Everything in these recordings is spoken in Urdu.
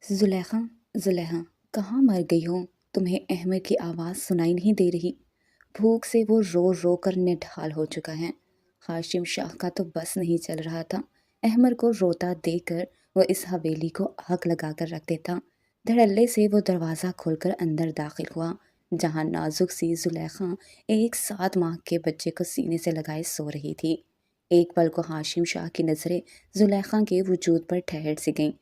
زلیخا، زلیخا، کہاں مر گئی ہو؟ تمہیں احمد کی آواز سنائی نہیں دے رہی؟ بھوک سے وہ رو رو کر نڈھال ہو چکا ہے۔ ہاشم شاہ کا تو بس نہیں چل رہا تھا۔ احمد کو روتا دیکھ کر وہ اس حویلی کو آگ لگا کر رکھ دیتا۔ دھڑلے سے وہ دروازہ کھول کر اندر داخل ہوا، جہاں نازک سی زلیخا ایک 7 ماہ کے بچے کو سینے سے لگائے سو رہی تھی۔ ایک پل کو ہاشم شاہ کی نظریں زلیخا کے وجود پر ٹھہر سی گئیں۔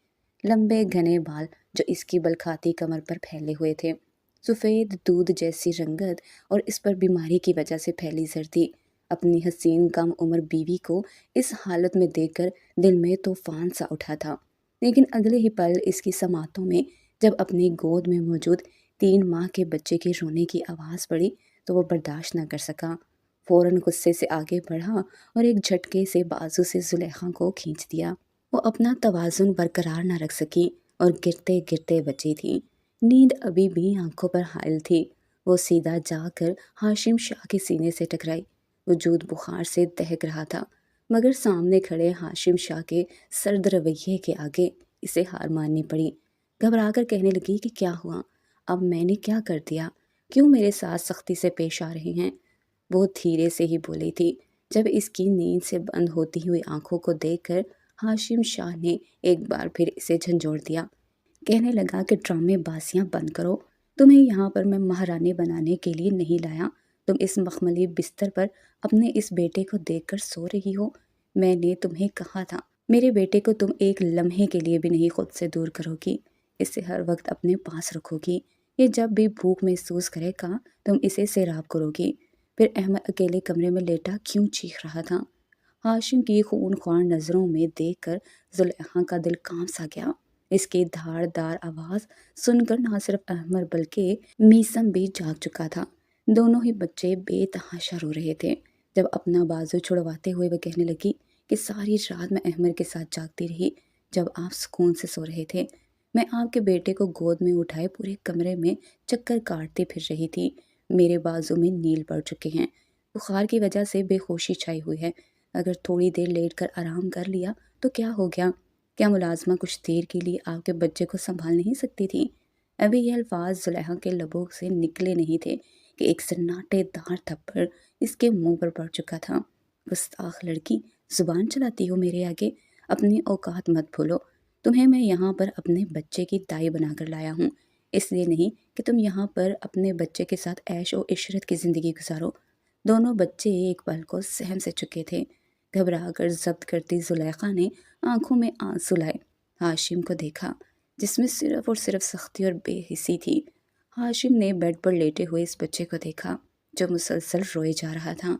لمبے گھنے بال جو اس کی بلکھاتی کمر پر پھیلے ہوئے تھے، سفید دودھ جیسی رنگت اور اس پر بیماری کی وجہ سے پھیلی زردی، اپنی حسین کم عمر بیوی کو اس حالت میں دیکھ کر دل میں طوفان سا اٹھا تھا۔ لیکن اگلے ہی پل اس کی سماعتوں میں جب اپنی گود میں موجود 3 ماہ کے بچے کے رونے کی آواز پڑی تو وہ برداشت نہ کر سکا۔ فوراً غصے سے آگے بڑھا اور ایک جھٹکے سے بازو سے زلیخا کو کھینچ دیا۔ وہ اپنا توازن برقرار نہ رکھ سکی اور گرتے گرتے بچی تھی۔ نیند ابھی بھی آنکھوں پر حائل تھی۔ وہ سیدھا جا کر ہاشم شاہ کے سینے سے ٹکرائی۔ وجود بخار سے دہک رہا تھا، مگر سامنے کھڑے ہاشم شاہ کے سرد رویے کے آگے اسے ہار ماننی پڑی۔ گھبرا کر کہنے لگی کہ کیا ہوا؟ اب میں نے کیا کر دیا؟ کیوں میرے ساتھ سختی سے پیش آ رہے ہیں؟ وہ دھیرے سے ہی بولی تھی، جب اس کی نیند سے بند ہوتی ہوئی آنکھوں کو دیکھ کر ہاشم شاہ نے ایک بار پھر اسے جھنجھوڑ دیا۔ کہنے لگا کہ ڈرامے بازیاں بند کرو۔ تمہیں یہاں پر میں مہارانی بنانے کے لیے نہیں لایا۔ تم اس مخملی بستر پر اپنے اس بیٹے کو دیکھ کر سو رہی ہو۔ میں نے تمہیں کہا تھا میرے بیٹے کو تم ایک لمحے کے لیے بھی نہیں خود سے دور کرو گی، اسے ہر وقت اپنے پاس رکھو گی۔ یہ جب بھی بھوک محسوس کرے گا تم اسے سیراب کرو گی۔ پھر احمد اکیلے کمرے میں لیٹا کیوں چیخ رہا تھا؟ ہاشم کی خون خوار نظروں میں دیکھ کر زلیخا کا دل کانپ سا گیا۔ اس کی دھاڑ دار آواز سن کر نہ صرف احمد بلکہ میثم بھی جاگ چکا تھا۔ دونوں ہی بچے بے تحاشا رو رہے تھے۔ جب اپنا بازو چھڑواتے ہوئے وہ کہنے لگی کہ ساری رات میں احمد کے ساتھ جاگتی رہی جب آپ سکون سے سو رہے تھے۔ میں آپ کے بیٹے کو گود میں اٹھائے پورے کمرے میں چکر کاٹتے پھر رہی تھی۔ میرے بازو میں نیل پڑ چکے ہیں، بخار کی وجہ سے بے ہوشی چھائی ہوئی ہے۔ اگر تھوڑی دیر لیٹ کر آرام کر لیا تو کیا ہو گیا؟ کیا ملازمہ کچھ دیر کے لیے آپ کے بچے کو سنبھال نہیں سکتی تھی؟ ابھی یہ الفاظ زلیخا کے لبوں سے نکلے نہیں تھے کہ ایک سناٹے دار تھپڑ اس کے منہ پر پڑ چکا تھا۔ گستاخ لڑکی، زبان چلاتی ہو میرے آگے؟ اپنی اوقات مت بھولو۔ تمہیں میں یہاں پر اپنے بچے کی دائی بنا کر لایا ہوں، اس لیے نہیں کہ تم یہاں پر اپنے بچے کے ساتھ عیش و عشرت کی زندگی گزارو۔ دونوں بچے ایک پل کو سہم سے چکے تھے۔ گھبرا کر ضبط کرتی زلیخا نے آنکھوں میں آنسو لائے ہاشم کو دیکھا، جس میں صرف اور صرف سختی اور بے حسی تھی۔ ہاشم نے بیڈ پر لیٹے ہوئے اس بچے کو دیکھا جو مسلسل روئے جا رہا تھا۔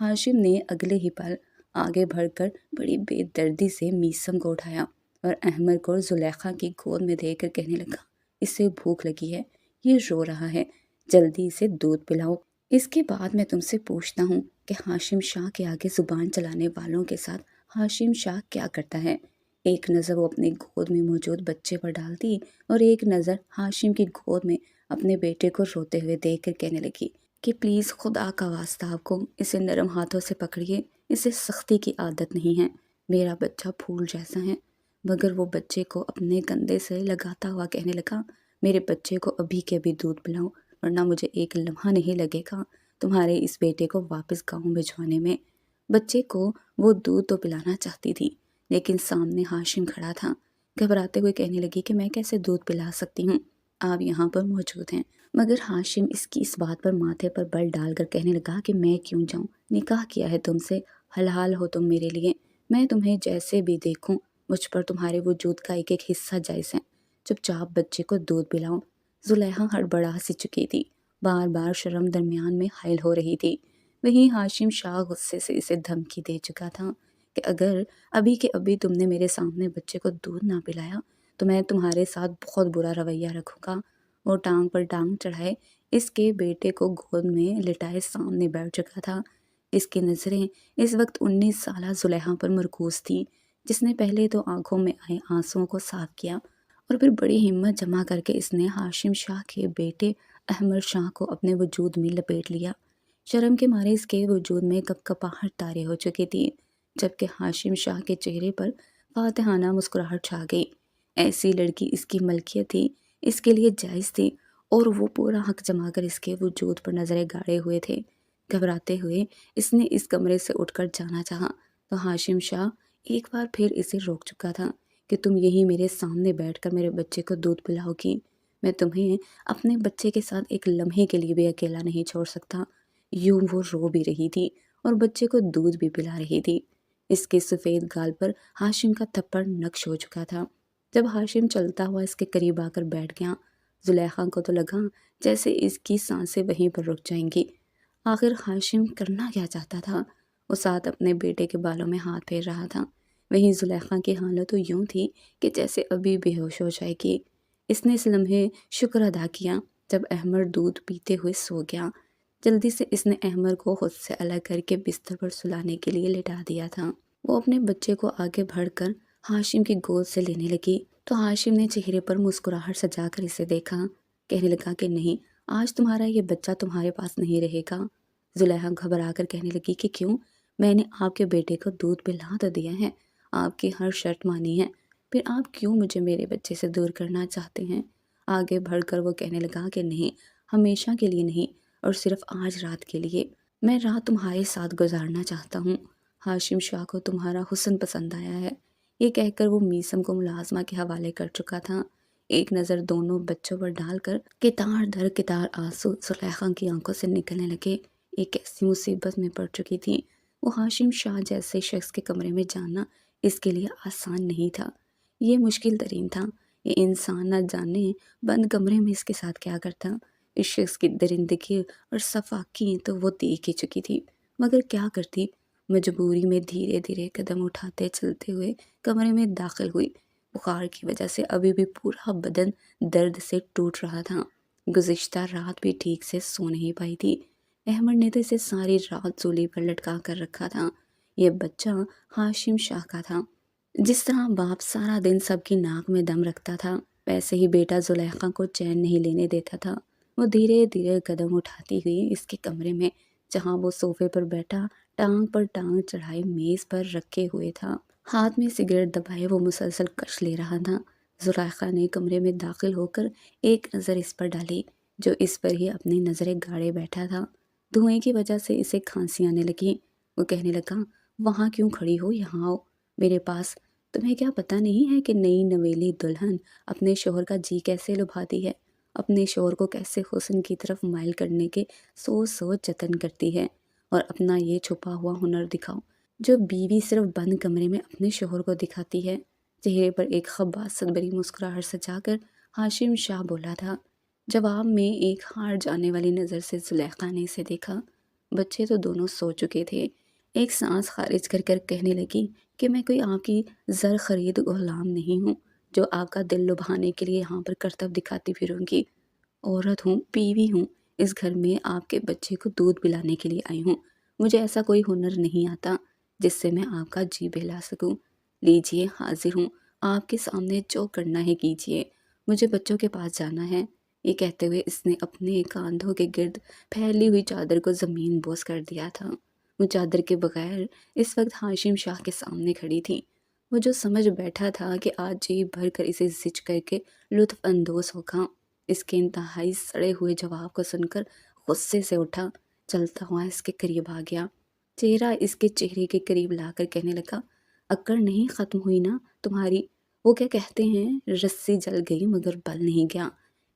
ہاشم نے اگلے ہی پل آگے بڑھ کر بڑی بے دردی سے میثم کو اٹھایا اور احمد کو زلیخا کی گود میں دے کر کہنے لگا، اسے بھوک لگی ہے، یہ رو رہا ہے، جلدی اسے دودھ پلاؤ۔ اس کے بعد میں تم سے پوچھتا ہوں کہ ہاشم شاہ کے آگے زبان چلانے والوں کے ساتھ ہاشم شاہ کیا کرتا ہے؟ ایک نظر وہ اپنی گود میں موجود بچے پر ڈالتی اور ایک نظر ہاشم کی گود میں اپنے بیٹے کو روتے ہوئے دیکھ کر کہنے لگی کہ پلیز خدا کا واسطہ آپ کو اسے نرم ہاتھوں سے پکڑیے، اسے سختی کی عادت نہیں ہے، میرا بچہ پھول جیسا ہے۔ مگر وہ بچے کو اپنے کندھے سے لگاتا ہوا کہنے لگا، میرے بچے کو ابھی کے ابھی دودھ پلاؤ، ورنہ مجھے ایک لمحہ نہیں لگے گا تمہارے اس بیٹے کو واپس گاؤں بھجوانے میں۔ بچے کو وہ دودھ تو پلانا چاہتی تھی، لیکن سامنے ہاشم کھڑا تھا۔ گھبراتے ہوئے کہنے لگی کہ میں کیسے دودھ پلا سکتی ہوں، آپ یہاں پر موجود ہیں۔ مگر ہاشم اس کی اس بات پر ماتھے پر بل ڈال کر کہنے لگا کہ میں کیوں جاؤں، نکاح کیا ہے تم سے، حلال ہو تم میرے لیے، میں تمہیں جیسے بھی دیکھوں مجھ پر تمہارے وجود کا ایک ایک حصہ جائز ہے، چپ چاپ بچے کو دودھ پلاؤ۔ زلیخا ہڑبڑا سی چکی تھی، بار بار شرم درمیان میں حائل ہو رہی تھی۔ وہیں ہاشم شاہ غصے سے اسے دھمکی دے چکا تھا کہ اگر ابھی کے ابھی تم نے میرے سامنے بچے کو دودھ نہ پلایا تو میں تمہارے ساتھ بہت برا رویہ رکھوں گا۔ وہ ٹانگ پر ٹانگ چڑھائے اس کے بیٹے کو گود میں لٹائے سامنے بیٹھ چکا تھا۔ اس کی نظریں اس وقت 19 سالہ زلیخا پر مرکوز تھی، جس نے پہلے تو آنکھوں میں آئے آنسوؤں کو صاف کیا اور پھر بڑی ہمت جمع کر کے اس نے ہاشم شاہ کے بیٹے احمد شاہ کو اپنے وجود میں لپیٹ لیا۔ شرم کے مارے اس کے وجود میں کپکپاہٹ طاری ہو چکی تھی، جبکہ ہاشم شاہ کے چہرے پر فاتحانہ مسکراہٹ چھا گئی۔ ایسی لڑکی اس کی ملکیت تھی، اس کے لیے جائز تھی، اور وہ پورا حق جما کر اس کے وجود پر نظریں گاڑے ہوئے تھے۔ گھبراتے ہوئے اس نے اس کمرے سے اٹھ کر جانا چاہا تو ہاشم شاہ ایک بار پھر اسے روک چکا تھا کہ تم یہی میرے سامنے بیٹھ کر میرے بچے کو دودھ پلاؤ گی؟ میں تمہیں اپنے بچے کے ساتھ ایک لمحے کے لیے بھی اکیلا نہیں چھوڑ سکتا۔ یوں وہ رو بھی رہی تھی اور بچے کو دودھ بھی پلا رہی تھی۔ اس کے سفید گال پر ہاشم کا تھپڑ نقش ہو چکا تھا۔ جب ہاشم چلتا ہوا اس کے قریب آ کر بیٹھ گیا، زلیخا کو تو لگا جیسے اس کی سانسیں وہیں پر رک جائیں گی۔ آخر ہاشم کرنا کیا چاہتا تھا؟ وہ ساتھ اپنے بیٹے کے بالوں میں ہاتھ پھیر رہا تھا۔ وہیں زلیخا کی حالت تو یوں تھی کہ جیسے ابھی بے ہوش ہو جائے گی۔ اس نے اس لمحے شکر ادا کیا جب احمر دودھ پیتے ہوئے سو گیا۔ جلدی سے اس نے احمر کو خود سے الگ کر کے بستر پر سلانے کے لیے لٹا دیا تھا۔ وہ اپنے بچے کو آگے بڑھ کر ہاشم کی گود سے لینے لگی تو ہاشم نے چہرے پر مسکراہٹ سجا کر اسے دیکھا، کہنے لگا کہ نہیں، آج تمہارا یہ بچہ تمہارے پاس نہیں رہے گا۔ زلیخا گھبرا کر کہنے لگی کہ کیوں؟ میں نے آپ کے بیٹے کو دودھ پلا تو دیا ہے، آپ کی ہر شرط مانی ہے، پھر آپ کیوں مجھے میرے بچے سے دور کرنا چاہتے ہیں؟ آگے بڑھ کر وہ کہنے لگا کہ نہیں، ہمیشہ کے لیے نہیں، اور صرف آج رات کے لیے میں رات تمہارے ساتھ گزارنا چاہتا ہوں۔ ہاشم شاہ کو تمہارا حسن پسند آیا ہے، یہ کہہ کر وہ میثم کو ملازمہ کے حوالے کر چکا تھا۔ ایک نظر دونوں بچوں پر ڈال کر قطار در قطار آنسو زلیخا کی آنکھوں سے نکلنے لگے۔ ایک ایسی مصیبت میں پڑ چکی تھی، وہ ہاشم شاہ جیسے شخص کے کمرے میں جانا اس کے لیے آسان نہیں تھا، یہ مشکل ترین تھا۔ یہ انسان نہ جانے بند کمرے میں اس کے ساتھ کیا کرتا۔ اس شخص کی درندگی اور صفاقی تو وہ دیکھ ہی چکی تھی، مگر کیا کرتی؟ مجبوری میں دھیرے دھیرے قدم اٹھاتے چلتے ہوئے کمرے میں داخل ہوئی۔ بخار کی وجہ سے ابھی بھی پورا بدن درد سے ٹوٹ رہا تھا۔ گزشتہ رات بھی ٹھیک سے سو نہیں پائی تھی۔ احمد نے تو اسے ساری رات سولی پر لٹکا کر رکھا تھا۔ یہ بچہ ہاشم شاہ کا تھا۔ جس طرح باپ سارا دن سب کی ناک میں دم رکھتا تھا، ویسے ہی بیٹا زلیخا کو چین نہیں لینے دیتا تھا۔ وہ دھیرے دھیرے قدم اٹھاتی ہوئی اس کے کمرے میں، جہاں وہ صوفے پر بیٹھا ٹانگ پر ٹانگ چڑھائے میز پر رکھے ہوئے تھا، ہاتھ میں سگریٹ دبائے وہ مسلسل کش لے رہا تھا۔ زلیخا نے کمرے میں داخل ہو کر ایک نظر اس پر ڈالی، جو اس پر ہی اپنی نظریں گاڑے بیٹھا تھا۔ دھوئیں کی وجہ سے اسے کھانسی آنے لگی۔ وہ کہنے لگا، وہاں کیوں کھڑی ہو، یہاں آؤ میرے پاس۔ تمہیں کیا پتہ نہیں ہے کہ نئی نویلی دلہن اپنے شوہر کا جی کیسے لبھاتی ہے، اپنے شوہر کو کیسے حسن کی طرف مائل کرنے کے سوچ جتن کرتی ہے، اور اپنا یہ چھپا ہوا ہنر دکھاؤ جو بیوی صرف بند کمرے میں اپنے شوہر کو دکھاتی ہے۔ چہرے پر ایک خباثت بھری مسکراہٹ سجا کر ہاشم شاہ بولا تھا۔ جواب میں ایک ہار جانے والی نظر سے زلیخا نے اسے دیکھا۔ بچے تو دونوں سو چکے تھے۔ ایک سانس خارج کر کر کہنے لگی کہ میں کوئی آپ کی زر خرید غلام نہیں ہوں جو آپ کا دل لبھانے کے لیے یہاں پر کرتب دکھاتی پھروں گی۔ عورت ہوں، بیوی ہوں، اس گھر میں آپ کے بچے کو دودھ پلانے کے لیے آئی ہوں۔ مجھے ایسا کوئی ہنر نہیں آتا جس سے میں آپ کا جی بہلا سکوں۔ لیجئے، حاضر ہوں، آپ کے سامنے جو کرنا ہے کیجئے، مجھے بچوں کے پاس جانا ہے۔ یہ کہتے ہوئے اس نے اپنے کاندھوں کے گرد پھیلی ہوئی چادر کو زمین بوس کر دیا تھا۔ وہ چادر کے بغیر اس وقت ہاشم شاہ کے سامنے کھڑی تھی۔ وہ جو سمجھ بیٹھا تھا کہ آج جی بھر کر اسے زچ کر کے لطف اندوز ہوگا، اس کے انتہائی سڑے ہوئے جواب کو سن کر غصے سے اٹھا، چلتا ہوا اس کے قریب آ گیا، چہرہ اس کے چہرے کے قریب لا کر کہنے لگا، عقل نہیں ختم ہوئی نا تمہاری؟ وہ کیا کہتے ہیں، رسی جل گئی مگر بل نہیں گیا۔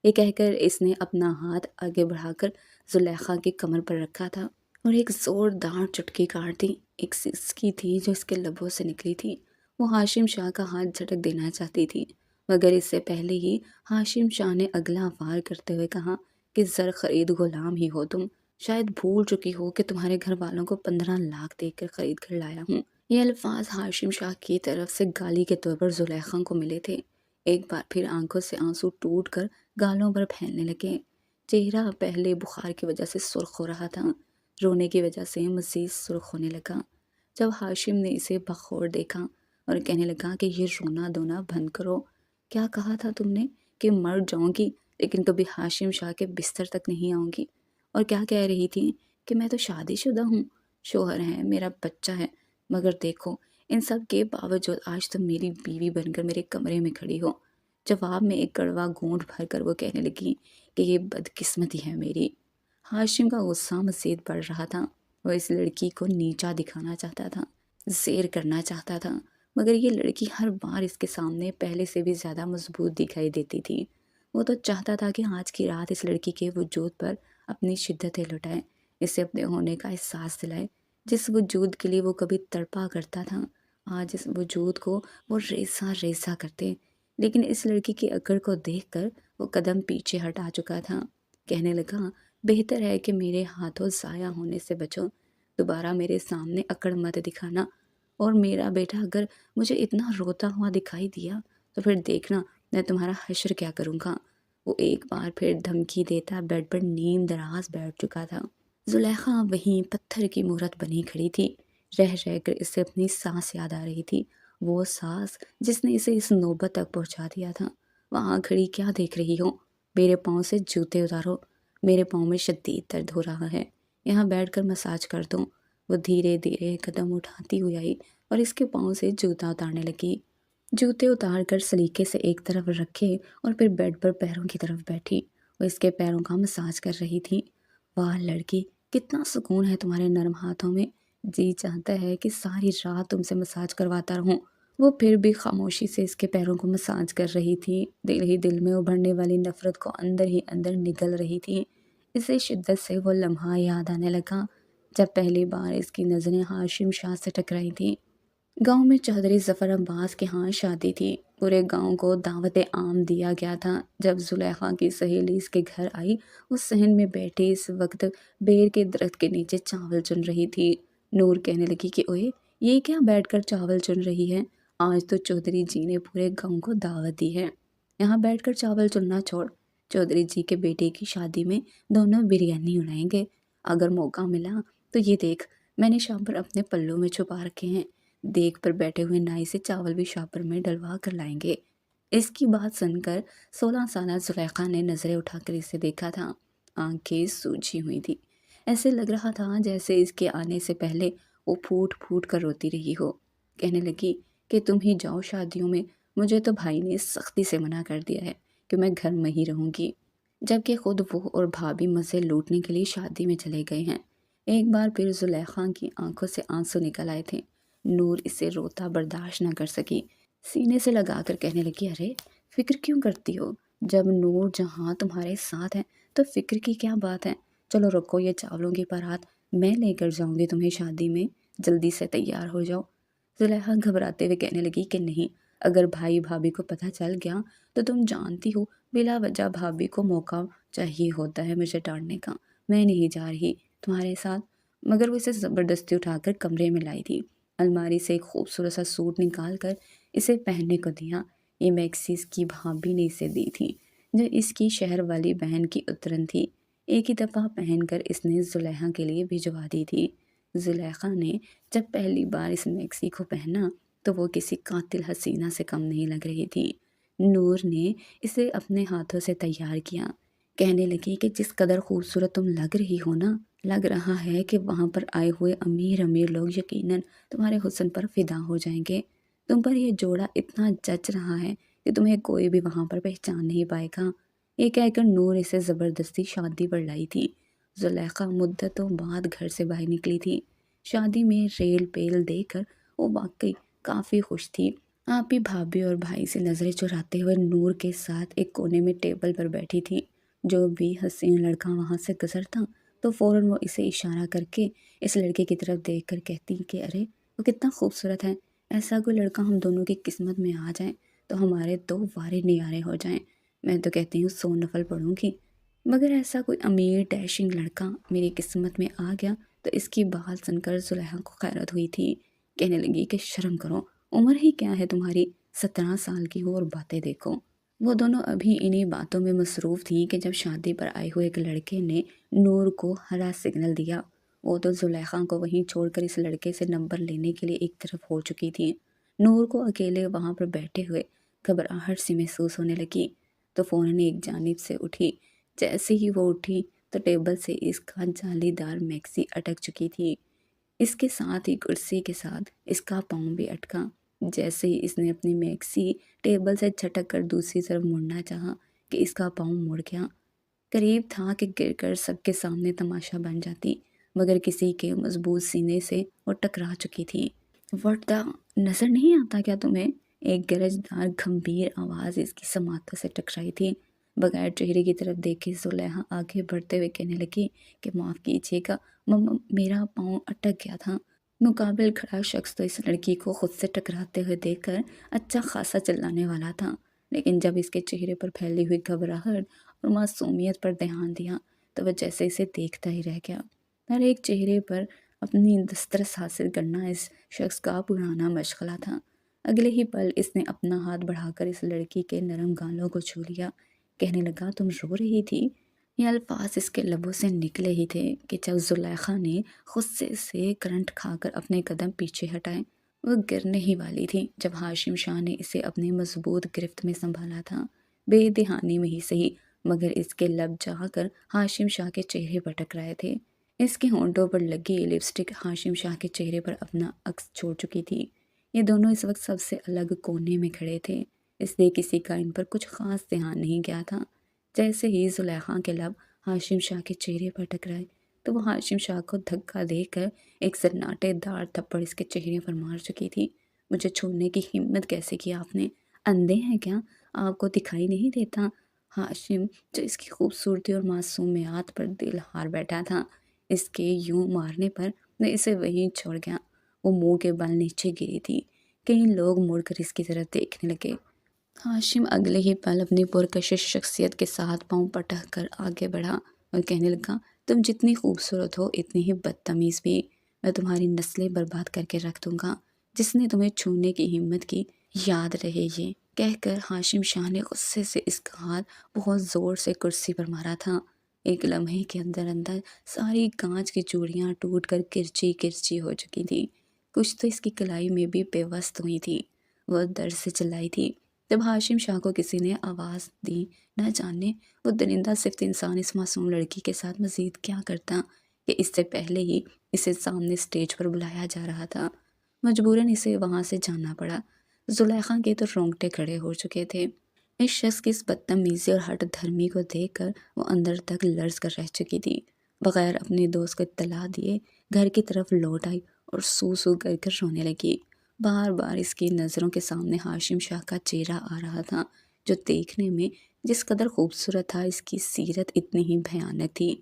یہ کہہ کر اس نے اپنا ہاتھ آگے بڑھا کر زلیخا کی کمر پر رکھا تھا اور ایک زوردار چٹکی کاٹ دی۔ ایک سسکی تھی جو اس کے لبوں سے نکلی تھی۔ وہ ہاشم شاہ کا ہاتھ جھٹک دینا چاہتی تھی، مگر اس سے پہلے ہی ہاشم شاہ نے اگلا وار کرتے ہوئے کہا کہ زر خرید غلام ہی ہو تم، شاید بھول چکی ہو کہ تمہارے گھر والوں کو 15 لاکھ دے کر خرید کر لایا ہوں۔ یہ الفاظ ہاشم شاہ کی طرف سے گالی کے طور پر زلیخا کو ملے تھے۔ ایک بار پھر آنکھوں سے آنسو ٹوٹ کر گالوں پر پھیلنے لگے۔ چہرہ پہلے بخار کی وجہ سے سرخ ہو رہا تھا، رونے کی وجہ سے مزید سرخ ہونے لگا۔ جب ہاشم نے اسے بخور دیکھا اور کہنے لگا کہ یہ رونا دھونا بند کرو، کیا کہا تھا تم نے کہ مر جاؤں گی لیکن کبھی ہاشم شاہ کے بستر تک نہیں آؤں گی، اور کیا کہہ رہی تھی کہ میں تو شادی شدہ ہوں، شوہر ہے، میرا بچہ ہے، مگر دیکھو ان سب کے باوجود آج تم میری بیوی بن کر میرے کمرے میں کھڑی ہو، جواب میں ایک کڑوا گھونٹ بھر کر وہ کہنے لگی کہ یہ بدقسمتی ہے میری۔ ہاشم کا غصہ مزید بڑھ رہا تھا۔ وہ اس لڑکی کو نیچا دکھانا چاہتا تھا، زیر کرنا چاہتا تھا، مگر یہ لڑکی ہر بار اس کے سامنے پہلے سے بھی زیادہ مضبوط دکھائی دیتی تھی۔ وہ تو چاہتا تھا کہ آج کی رات اس لڑکی کے وجود پر اپنی شدتیں لٹائے، اسے اپنے ہونے کا احساس دلائے۔ جس وجود کے لیے وہ کبھی تڑپا کرتا تھا، آج اس وجود کو وہ ریزہ ریزہ کرتے۔ لیکن اس لڑکی کی اکڑ کو دیکھ کر وہ قدم پیچھے ہٹا چکا تھا۔ کہنے لگا، بہتر ہے کہ میرے ہاتھوں ضائع ہونے سے بچو، دوبارہ میرے سامنے اکڑ مت دکھانا، اور میرا بیٹا اگر مجھے اتنا روتا ہوا دکھائی دیا تو پھر دیکھنا میں تمہارا حشر کیا کروں گا۔ وہ ایک بار پھر دھمکی دیتا بیڈ پر نیم دراز بیٹھ چکا تھا۔ زلیخا وہیں پتھر کی مورت بنی کھڑی تھی، رہ رہ کر اسے اپنی سانس یاد آ رہی تھی، وہ سانس جس نے اسے اس نوبت تک پہنچا دیا تھا۔ وہاں کھڑی کیا دیکھ رہی ہو؟ میرے پاؤں سے جوتے اتارو، میرے پاؤں میں شدید درد ہو رہا ہے، یہاں بیٹھ کر مساج کر دوں۔ وہ دھیرے دھیرے قدم اٹھاتی ہوئی آئی اور اس کے پاؤں سے جوتا اتارنے لگی۔ جوتے اتار کر سلیقے سے ایک طرف رکھے اور پھر بیڈ پر پیروں کی طرف بیٹھی، وہ اس کے پیروں کا مساج کر رہی تھی۔ واہ لڑکی، کتنا سکون ہے تمہارے نرم ہاتھوں میں، جی چاہتا ہے کہ ساری رات تم سے مساج کرواتا رہوں۔ وہ پھر بھی خاموشی سے اس کے پیروں کو مساج کر رہی تھی، دل ہی دل میں ابھرنے والی نفرت کو اندر ہی اندر نگل رہی تھی۔ اسے شدت سے وہ لمحہ یاد آنے لگا جب پہلی بار اس کی نظریں ہاشم شاہ سے ٹکرائی تھیں۔ گاؤں میں چودھری ظفر عباس کے ہاں شادی تھی، پورے گاؤں کو دعوت عام دیا گیا تھا۔ جب زلیخا کی سہیلی اس کے گھر آئی، اس صحن میں بیٹھی اس وقت بیر کے درخت کے نیچے چاول چن رہی تھی۔ نور کہنے لگی کہ اوئے، یہ کیا بیٹھ کر چاول چن رہی ہے؟ آج تو چودھری جی نے پورے گاؤں کو دعوت دی ہے، یہاں بیٹھ کر چاول چننا چھوڑ، چودھری جی کے بیٹے کی شادی میں دونوں بریانی اڑائیں گے۔ اگر موقع ملا تو یہ دیکھ، میں نے شاپر اپنے پلوں میں چھپا رکھے ہیں، دیگ پر بیٹھے ہوئے نائی سے چاول بھی شاپر میں ڈلوا کر لائیں گے۔ اس کی بات سن کر 16 سالہ زلیخا نے نظریں اٹھا کر اسے دیکھا تھا، آنکھیں سوجھی ہوئی تھی، ایسے لگ رہا تھا جیسے اس کے آنے سے پہلے وہ پھوٹ پھوٹ کر روتی رہی ہو۔ کہنے لگی کہ تم ہی جاؤ شادیوں میں، مجھے تو بھائی نے سختی سے منع کر دیا ہے کہ میں گھر میں ہی رہوں گی، جبکہ خود وہ اور بھابھی مزے لوٹنے کے لیے شادی میں چلے گئے ہیں۔ ایک بار پھر زلیخا کی آنکھوں سے آنسو نکل آئے تھے۔ نور اسے روتا برداشت نہ کر سکی، سینے سے لگا کر کہنے لگی، ارے فکر کیوں کرتی ہو؟ جب نور جہاں تمہارے ساتھ ہے تو فکر کی کیا بات ہے؟ چلو رکھو یہ چاولوں کی بارات، میں لے کر جاؤں گی تمہیں شادی میں، جلدی سے تیار ہو جاؤ۔ زلیخا گھبراتے ہوئے کہنے لگی کہ نہیں، اگر بھائی بھابھی کو پتہ چل گیا تو تم جانتی ہو بلا وجہ بھابھی کو موقع چاہیے ہوتا ہے مجھے ڈانٹنے کا، میں نہیں جا رہی تمہارے ساتھ۔ مگر وہ اسے زبردستی اٹھا کر کمرے میں لائی تھی، الماری سے ایک خوبصورت سا سوٹ نکال کر اسے پہننے کو دیا۔ یہ میکسی اس کی بھابھی نے اسے دی تھی، جو اس کی شہر والی بہن کی اترن تھی، ایک ہی دفعہ پہن کر اس نے زلیخا کے لیے بھجوا دی تھی۔ زلیخا نے جب پہلی بار اس میکسی کو پہنا تو وہ کسی قاتل حسینہ سے کم نہیں لگ رہی تھی۔ نور نے اسے اپنے ہاتھوں سے تیار کیا، کہنے لگی کہ جس قدر خوبصورت تم لگ رہی ہو نا، لگ رہا ہے کہ وہاں پر آئے ہوئے امیر امیر لوگ یقیناً تمہارے حسن پر فدا ہو جائیں گے، تم پر یہ جوڑا اتنا جچ رہا ہے کہ تمہیں کوئی بھی وہاں پر پہچان نہیں پائے گا۔ یہ کہہ کر نور اسے زبردستی شادی پر لائی تھی۔ زلیخا مدتوں بعد گھر سے باہر نکلی تھی۔ شادی میں ریل پیل دے کر وہ واقعی کافی خوش تھی۔ آپی بھابھی اور بھائی سے نظریں چراتے ہوئے نور کے ساتھ ایک کونے میں ٹیبل پر بیٹھی تھی۔ جو بھی حسین لڑکا وہاں سے گزرتا تو فوراً وہ اسے اشارہ کر کے اس لڑکے کی طرف دیکھ کر کہتی کہ ارے وہ کتنا خوبصورت ہے، ایسا کوئی لڑکا ہم دونوں کی قسمت میں آ جائے تو ہمارے دو وارے نیارے ہو جائیں، میں تو کہتی ہوں 100 نفل پڑھوں گی۔ مگر ایسا کوئی امیر ڈیشنگ لڑکا میری قسمت میں آ گیا تو اس کی بات سن کر زلیخا کو خیرت ہوئی تھی، کہنے لگی کہ شرم کرو، عمر ہی کیا ہے تمہاری، 17 سال کی ہو اور باتیں دیکھو۔ وہ دونوں ابھی انہی باتوں میں مصروف تھیں کہ جب شادی پر آئے ہوئے ایک لڑکے نے نور کو ہرا سگنل دیا۔ وہ تو زلیخا کو وہیں چھوڑ کر اس لڑکے سے نمبر لینے کے لیے ایک طرف ہو چکی تھی۔ نور کو اکیلے وہاں پر بیٹھے ہوئے گھبراہٹ سی محسوس ہونے لگی تو فوراً ایک جانب سے اٹھی۔ جیسے ہی وہ اٹھی تو ٹیبل سے اس کا جالی دار میکسی اٹک چکی تھی، اس کے ساتھ ہی کرسی کے ساتھ اس کا پاؤں بھی اٹکا۔ جیسے ہی اس نے اپنی میکسی ٹیبل سے جھٹک کر دوسری طرف مڑنا چاہا کہ اس کا پاؤں مڑ گیا۔ قریب تھا کہ گر کر سب کے سامنے تماشا بن جاتی، مگر کسی کے مضبوط سینے سے وہ ٹکرا چکی تھی۔ "وٹ دا نظر نہیں آتا کیا تمہیں؟" ایک گرجدار گھمبیر آواز اس کی سماعتوں سے ٹکرائی تھی۔ بغیر چہرے کی طرف دیکھے زلیخا آگے بڑھتے ہوئے کہنے لگی کہ معاف کیجیے گا، میرا پاؤں اٹک گیا تھا۔ مقابل کھڑا شخص تو اس لڑکی کو خود سے ٹکراتے ہوئے دیکھ کر اچھا خاصا چلانے والا تھا، لیکن جب اس کے چہرے پر پھیلی ہوئی گھبراہٹ اور معصومیت پر دھیان دیا تو وہ جیسے اسے دیکھتا ہی رہ گیا۔ ہر ایک چہرے پر اپنی دسترس حاصل کرنا اس شخص کا پرانا مشغلہ تھا۔ اگلے ہی پل اس نے اپنا ہاتھ بڑھا کر اس لڑکی کے نرم گالوں کو چھو لیا۔ کہنے لگا، تم رو رہی تھی؟ یہ الفاظ اس کے لبوں سے نکلے ہی تھے کہ جب زلیخا نے غصے سے کرنٹ کھا کر اپنے قدم پیچھے ہٹائے۔ وہ گرنے ہی والی تھی جب ہاشم شاہ نے اسے اپنی مضبوط گرفت میں سنبھالا تھا۔ بے دہانی میں ہی صحیح، مگر اس کے لب جا کر ہاشم شاہ کے چہرے پر ٹکرائے تھے۔ اس کے ہونٹوں پر لگی لپسٹک ہاشم شاہ کے چہرے پر اپنا عکس چھوڑ چکی تھی۔ یہ دونوں اس وقت سب سے الگ کونے میں کھڑے تھے، اس لیے کسی کا ان پر کچھ خاص دھیان نہیں گیا تھا۔ جیسے ہی زلیخا کے لب ہاشم شاہ کے چہرے پر ٹکرائے تو وہ ہاشم شاہ کو دھکا دے کر ایک سناٹے دار تھپڑ اس کے چہرے پر مار چکی تھی۔ مجھے چھوڑنے کی ہمت کیسے کی آپ نے؟ اندھے ہیں کیا؟ آپ کو دکھائی نہیں دیتا؟ ہاشم، جو اس کی خوبصورتی اور معصومیات پر دل ہار بیٹھا تھا، اس کے یوں مارنے پر میں اسے وہیں چھوڑ گیا۔ وہ منہ کے بل نیچے گری تھی۔ کئی لوگ مڑ کر اس کی طرف دیکھنے لگے۔ ہاشم اگلے ہی پل اپنی پرکشش شخصیت کے ساتھ پاؤں پٹک کر آگے بڑھا اور کہنے لگا، تم جتنی خوبصورت ہو اتنی ہی بدتمیز بھی۔ میں تمہاری نسلیں برباد کر کے رکھ دوں گا۔ جس نے تمہیں چھونے کی ہمت کی، یاد رہے یہ۔ کہہ کر ہاشم شاہ نے غصے سے اس کا ہاتھ بہت زور سے کرسی پر مارا تھا۔ ایک لمحے کے اندر اندر ساری کانچ کی چوڑیاں ٹوٹ کر کرچی کرچی ہو چکی تھی۔ کچھ تو اس کی کلائی میں بھی پیوست ہوئی تھی۔ وہ درد سے چلائی تھی۔ جب ہاشم شاہ کو کسی نے آواز دی، نہ جانے وہ درندہ صفت انسان اس معصوم لڑکی کے ساتھ مزید کیا کرتا کہ اس سے پہلے ہی اسے سامنے سٹیج پر بلایا جا رہا تھا۔ مجبوراً اسے وہاں سے جانا پڑا۔ زلیخا کے تو رونگٹے کھڑے ہو چکے تھے۔ اس شخص کی اس بدتمیزی اور ہٹ دھرمی کو دیکھ کر وہ اندر تک لرز کر رہ چکی تھی۔ بغیر اپنے دوست کو اطلاع دیے گھر کی طرف لوٹ آئی اور سو سو کر کر رونے لگی۔ بار بار اس کی نظروں کے سامنے ہاشم شاہ کا چہرہ آ رہا تھا، جو دیکھنے میں جس قدر خوبصورت تھا، اس کی سیرت اتنی ہی بھیانک تھی۔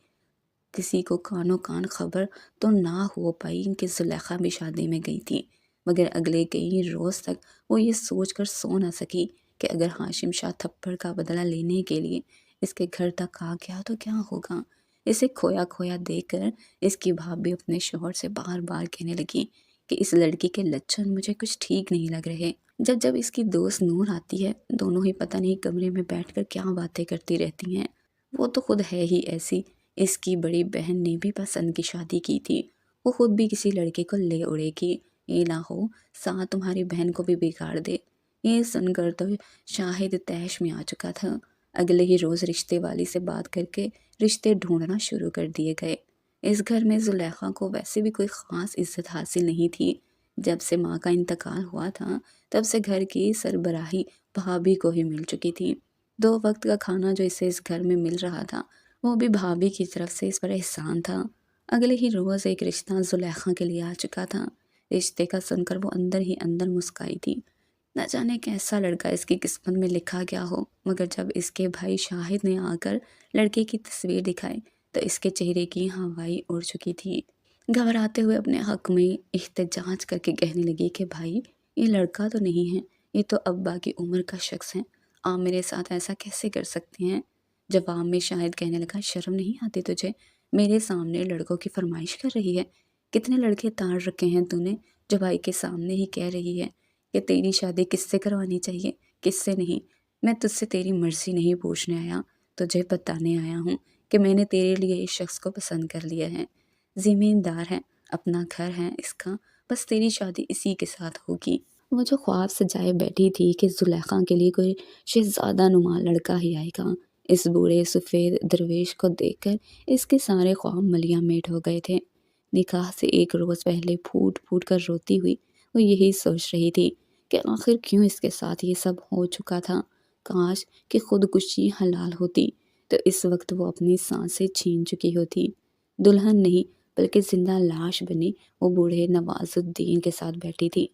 کسی کو کانوں کان خبر تو نہ ہو پائی کہ زلیخا بھی شادی میں گئی تھی، مگر اگلے کئی روز تک وہ یہ سوچ کر سو نہ سکی کہ اگر ہاشم شاہ تھپڑ کا بدلہ لینے کے لیے اس کے گھر تک آ گیا تو کیا ہوگا۔ اسے کھویا کھویا دیکھ کر اس کی بھابھی اپنے شوہر سے بار بار کہنے لگی کہ اس لڑکی کے لچھن مجھے کچھ ٹھیک نہیں لگ رہے۔ جب اس کی دوست نور آتی ہے، دونوں ہی پتہ نہیں کمرے میں بیٹھ کر کیا باتیں کرتی رہتی ہیں۔ وہ تو خود ہے ہی ایسی۔ اس کی بڑی بہن نے بھی پسند کی شادی کی تھی، وہ خود بھی کسی لڑکے کو لے اڑے گی، یہ نہ ہو ساتھ تمہاری بہن کو بھی بگاڑ دے۔ یہ سن کر تو شاہد طیش میں آ چکا تھا۔ اگلے ہی روز رشتے والی سے بات کر کے رشتے ڈھونڈنا شروع کر دیے گئے۔ اس گھر میں زلیخا کو ویسے بھی کوئی خاص عزت حاصل نہیں تھی۔ جب سے ماں کا انتقال ہوا تھا تب سے گھر کی سربراہی بھابھی کو ہی مل چکی تھی۔ 2 وقت کا کھانا جو اسے اس گھر میں مل رہا تھا وہ بھی بھابھی کی طرف سے اس پر احسان تھا۔ اگلے ہی روز ایک رشتہ زلیخا کے لیے آ چکا تھا۔ رشتے کا سن کر وہ اندر ہی اندر مسکرائی تھی۔ نہ جانے کیسا لڑکا اس کی قسمت میں لکھا گیا ہو، مگر جب اس کے بھائی شاہد نے آ کر لڑکے کی تصویر دکھائی تو اس کے چہرے کی ہوائیں اڑ چکی تھی۔ گھبراتے ہوئے اپنے حق میں احتجاج کر کے کہنے لگی کہ بھائی، یہ لڑکا تو نہیں ہے، یہ تو ابا کی عمر کا شخص ہے، آپ میرے ساتھ ایسا کیسے کر سکتے ہیں؟ جواب میں شاہد کہنے لگا، شرم نہیں آتی تجھے؟ میرے سامنے لڑکوں کی فرمائش کر رہی ہے؟ کتنے لڑکے تاڑ رکھے ہیں تو نے جو بھائی کے سامنے ہی کہہ رہی ہے کہ تیری شادی کس سے کروانی چاہیے، کس سے نہیں؟ میں تجھ سے تیری مرضی نہیں پوچھنے آیا، تجھے بتانے آیا ہوں کہ میں نے تیرے لیے اس شخص کو پسند کر لیا ہے۔ زمیندار ہے، اپنا گھر ہے اس کا، بس تیری شادی اسی کے ساتھ ہوگی۔ وہ جو خواب سجائے بیٹھی تھی کہ زلیخا کے لیے کوئی شہزادہ نما لڑکا ہی آئے گا، اس بوڑھے سفید درویش کو دیکھ کر اس کے سارے خواب ملیاں میٹ ہو گئے تھے۔ نکاح سے 1 روز پہلے پھوٹ پھوٹ کر روتی ہوئی وہ یہی سوچ رہی تھی کہ آخر کیوں اس کے ساتھ یہ سب ہو چکا تھا۔ کاش کہ خودکشی حلال ہوتی تو اس وقت وہ اپنی سانسیں چھین چکی ہوتی۔ دلہن نہیں بلکہ زندہ لاش بنی وہ بوڑھے نواز الدین کے ساتھ بیٹھی تھی۔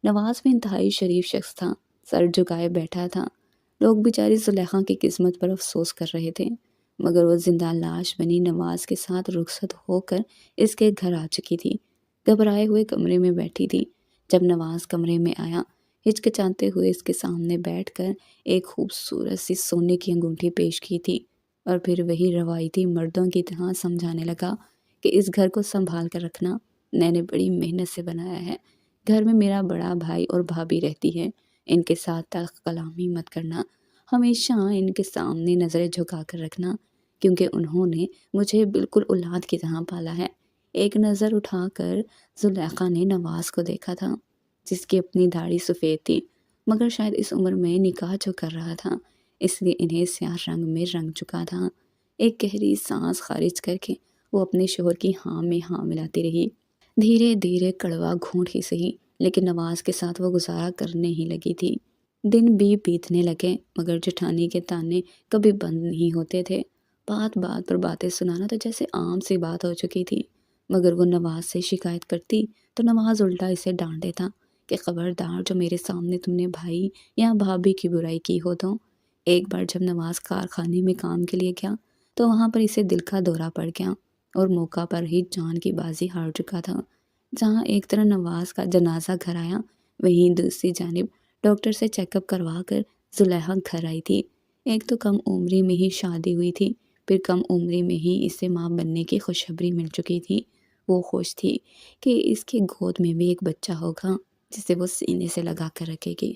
نواز بھی انتہائی شریف شخص تھا، سر جھکائے بیٹھا تھا۔ لوگ بیچاری زلیخا کی قسمت پر افسوس کر رہے تھے، مگر وہ زندہ لاش بنی نواز کے ساتھ رخصت ہو کر اس کے گھر آ چکی تھی۔ گھبرائے ہوئے کمرے میں بیٹھی تھی۔ جب نواز کمرے میں آیا، ہچکچاتے ہوئے اس کے سامنے بیٹھ کر ایک خوبصورت سی سونے کی انگوٹھی پیش کی تھی، اور پھر وہی روایتی مردوں کی طرح سمجھانے لگا کہ اس گھر کو سنبھال کر رکھنا، میں نے بڑی محنت سے بنایا ہے۔ گھر میں میرا بڑا بھائی اور بھابھی رہتی ہے، ان کے ساتھ تلخ کلامی مت کرنا، ہمیشہ ان کے سامنے نظریں جھکا کر رکھنا، کیونکہ انہوں نے مجھے بالکل اولاد کی طرح پالا ہے۔ ایک نظر اٹھا کر زلیخا نے نواز کو دیکھا تھا، جس کی اپنی داڑھی سفید تھی، مگر شاید اس عمر میں نکاح جو کر رہا تھا اس لیے انہیں سیاہ رنگ میں رنگ چکا تھا۔ ایک گہری سانس خارج کر کے وہ اپنے شوہر کی ہاں میں ہاں ملاتی رہی، دھیرے دھیرے کڑوا گھونٹ ہی سہی، لیکن نواز کے ساتھ وہ گزارا کرنے ہی لگی تھی۔ دن بھی بیتنے لگے، مگر جٹھانی کے تانے کبھی بند نہیں ہوتے تھے۔ بات بات پر باتیں سنانا تو جیسے عام سی بات ہو چکی تھی، مگر وہ نواز سے شکایت کرتی تو نواز الٹا اسے ڈانٹ دیتا کہ خبردار جو میرے سامنے تم نے بھائی یا بھابھی کی برائی کی ہو تو۔ ایک بار جب نواز کارخانے میں کام کے لیے گیا تو وہاں پر اسے دل کا دورہ پڑ گیا اور موقع پر ہی جان کی بازی ہار چکا تھا۔ جہاں ایک طرح نواز کا جنازہ گھر آیا، وہیں دوسری جانب ڈاکٹر سے چیک اپ کروا کر زلیخا گھر آئی تھی۔ ایک تو کم عمری میں ہی شادی ہوئی تھی، پھر کم عمری میں ہی اسے ماں بننے کی خوشخبری مل چکی تھی۔ وہ خوش تھی کہ اس کے گود میں بھی ایک بچہ ہوگا جسے وہ سینے سے لگا کر رکھے گی،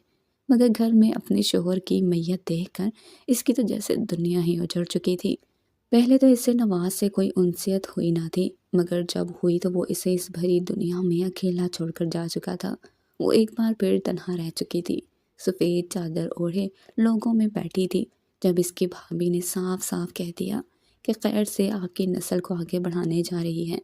مگر گھر میں اپنے شوہر کی میت دیکھ کر اس کی تو جیسے دنیا ہی اجڑ چکی تھی۔ پہلے تو اسے نواز سے کوئی انسیت ہوئی نہ تھی، مگر جب ہوئی تو وہ اسے اس بھری دنیا میں اکیلا چھوڑ کر جا چکا تھا۔ وہ ایک بار پھر تنہا رہ چکی تھی، سفید چادر اوڑھے لوگوں میں بیٹھی تھی، جب اس کی بھابھی نے صاف صاف کہہ دیا کہ خیر سے آپ کی نسل کو آگے بڑھانے جا رہی ہے،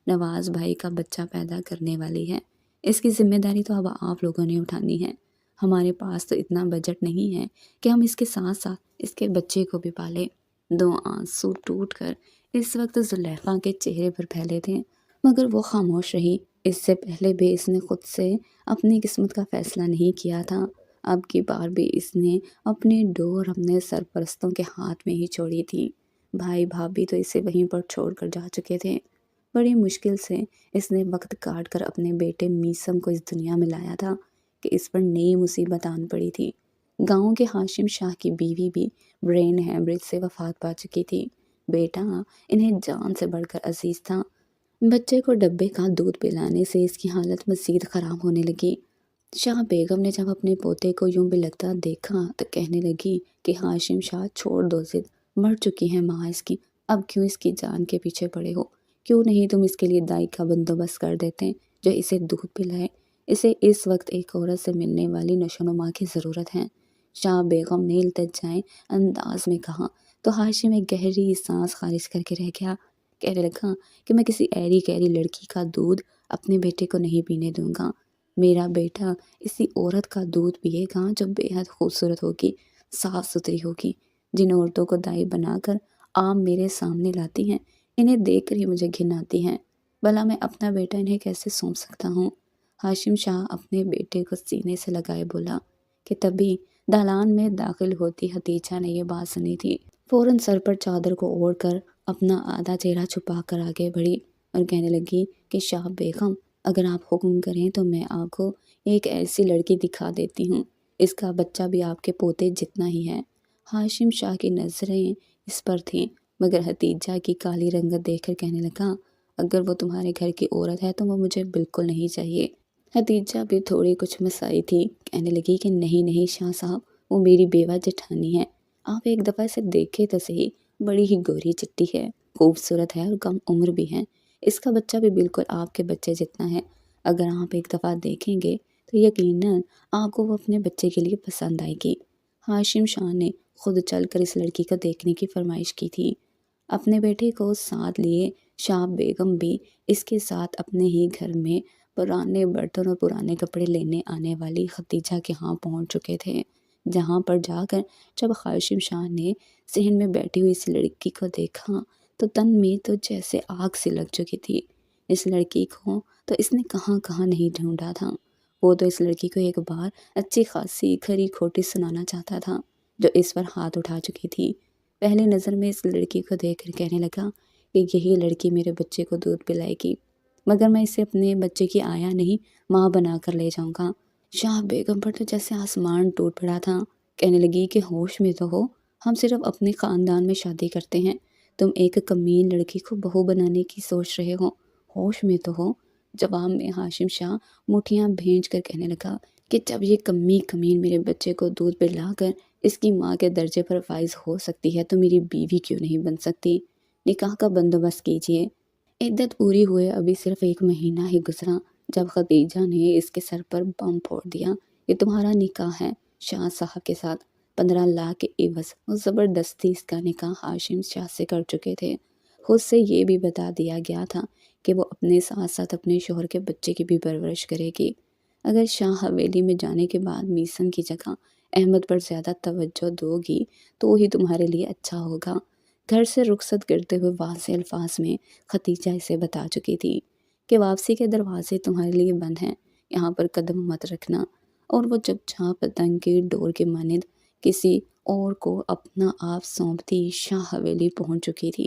نواز بھائی کا بچہ پیدا کرنے والی ہے، اس کی ذمہ داری تو اب آپ لوگوں نے اٹھانی ہے۔ ہمارے پاس تو اتنا بجٹ نہیں ہے کہ ہم اس کے ساتھ ساتھ اس کے بچے کو بھی پالیں۔ دو آنسو ٹوٹ کر اس وقت زلیخا کے چہرے پر پھیلے تھے، مگر وہ خاموش رہی۔ اس سے پہلے بھی اس نے خود سے اپنی قسمت کا فیصلہ نہیں کیا تھا، اب کی بار بھی اس نے اپنی ڈور اپنے سرپرستوں کے ہاتھ میں ہی چھوڑی تھی۔ بھائی بھابھی تو اسے وہیں پر چھوڑ کر جا چکے تھے۔ بڑی مشکل سے اس نے وقت کاٹ کر اپنے بیٹے میسم کو اس دنیا میں لایا تھا کہ اس پر نئی مصیبت آن پڑی تھی۔ گاؤں کے ہاشم شاہ کی بیوی بھی برین ہیمریج سے وفات پا چکی تھی۔ بیٹا انہیں جان سے بڑھ کر عزیز تھا۔ بچے کو ڈبے کا دودھ پلانے سے اس کی حالت مزید خراب ہونے لگی۔ شاہ بیگم نے جب اپنے پوتے کو یوں بلکتا دیکھا تو کہنے لگی کہ ہاشم شاہ چھوڑ دو ضد، مر چکی ہے ماں اس کی، اب کیوں اس کی جان کے پیچھے پڑے ہو؟ کیوں نہیں تم اس کے لیے دائی کا بندوبست کر دیتے جو اسے دودھ پلائے؟ اسے اس وقت ایک عورت سے ملنے والی نشوونما کی ضرورت ہے۔ شاہ بیگم نے التجائے انداز میں کہا تو ہاشم ایک گہری سانس خارج کر کے رہ گیا، کہنے لگا کہ میں کسی ایری گیری لڑکی کا دودھ اپنے بیٹے کو نہیں پینے دوں گا۔ میرا بیٹا اسی عورت کا دودھ پیے گا جو بے حد خوبصورت ہوگی، صاف ستھری ہوگی۔ جن عورتوں کو دائی بنا کر آپ میرے سامنے لاتی ہیں، انہیں دیکھ کر ہی مجھے گھن آتی ہے، بھلا میں اپنا بیٹا انہیں کیسے سونپ سکتا ہوں؟ ہاشم شاہ اپنے بیٹے کو سینے سے لگائے بولا کہ تبھی دالان میں داخل ہوتی حتیجہ نے یہ بات سنی تھی، فوراً سر پر چادر کو اوڑھ کر اپنا آدھا چہرہ چھپا کر آگے بڑھی اور کہنے لگی کہ شاہ بیگم اگر آپ حکم کریں تو میں آپ کو ایک ایسی لڑکی دکھا دیتی ہوں، اس کا بچہ بھی آپ کے پوتے جتنا ہی ہے۔ ہاشم شاہ کی نظریں اس پر تھیں، مگر حتیجہ کی کالی رنگت دیکھ کر کہنے لگا اگر وہ تمہارے گھر کی عورت ہے تو وہ مجھے بالکل نہیں چاہیے۔ حتیجہ بھی تھوڑی کچھ مسائی تھی، کہنے لگی کہ نہیں نہیں شاہ صاحب، وہ میری بیوہ جٹھانی ہے، آپ ایک دفعہ اسے دیکھے تو صحیح، بڑی ہی گوری چٹی ہے، خوبصورت ہے اور کم عمر بھی ہے، اس کا بچہ بھی بالکل آپ کے بچے جتنا ہے، اگر آپ ایک دفعہ دیکھیں گے تو یقیناً آپ کو وہ اپنے بچے کے لیے پسند آئے گی۔ ہاشم شاہ نے خود چل کر اس لڑکی کو دیکھنے کی فرمائش کی تھی۔ اپنے بیٹے کو ساتھ لیے شاہ بیگم بھی اس کے ساتھ اپنے ہی گھر میں پرانے برتن اور پرانے کپڑے لینے آنے والی ختیجہ کے ہاں پہنچ چکے تھے، جہاں پر جا کر جب ہاشم شاہ نے صحن میں بیٹھی ہوئی اس لڑکی کو دیکھا تو تن میں تو جیسے آگ سی لگ چکی تھی۔ اس لڑکی کو تو اس نے کہاں کہاں نہیں ڈھونڈا تھا، وہ تو اس لڑکی کو ایک بار اچھی خاصی کھری کھوٹی سنانا چاہتا تھا جو اس پر ہاتھ اٹھا چکی تھی۔ پہلی نظر میں اس لڑکی کو دیکھ کر کہنے لگا کہ یہی لڑکی میرے بچے کو دودھ پلائے گی، مگر میں اسے اپنے بچے کی آیا نہیں ماں بنا کر لے جاؤں گا۔ شاہ بیگم پر تو جیسے آسمان ٹوٹ پڑا تھا، کہنے لگی کہ ہوش میں تو ہو، ہم صرف اپنے خاندان میں شادی کرتے ہیں، تم ایک کمین لڑکی کو بہو بنانے کی سوچ رہے ہو، ہوش میں تو ہو۔ جواب میں ہاشم شاہ مٹھیاں بھینج کر کہنے لگا کہ جب یہ کمین میرے بچے کو دودھ پلا کر اس کی ماں کے درجے پر فائز ہو سکتی ہے تو میری بیوی کیوں نہیں بن سکتی؟ نکاح کا بندوبست کیجیے۔ عدت پوری ہوئے ابھی صرف 1 مہینہ ہی گزرا جب خدیجہ نے اس کے سر پر بم پھوڑ دیا کہ تمہارا نکاح ہے شاہ صاحب کے ساتھ، 15 لاکھ کے عوض وہ زبردستی اس کا نکاح ہاشم شاہ سے کر چکے تھے۔ خود سے یہ بھی بتا دیا گیا تھا کہ وہ اپنے ساتھ ساتھ اپنے شوہر کے بچے کی بھی پرورش کرے گی۔ اگر شاہ حویلی میں جانے کے بعد میسم کی جگہ احمد پر زیادہ توجہ دو گی تو وہی تمہارے لیے اچھا ہوگا۔ گھر سے رخصت کرتے ہوئے واضح الفاظ میں ختیجہ اسے بتا چکی تھی کہ واپسی کے دروازے تمہارے لیے بند ہیں، یہاں پر قدم مت رکھنا، اور وہ چپ چاپ پتنگ کی ڈور کے مانند کسی اور کو اپنا آپ سونپتی شاہ حویلی پہنچ چکی تھی۔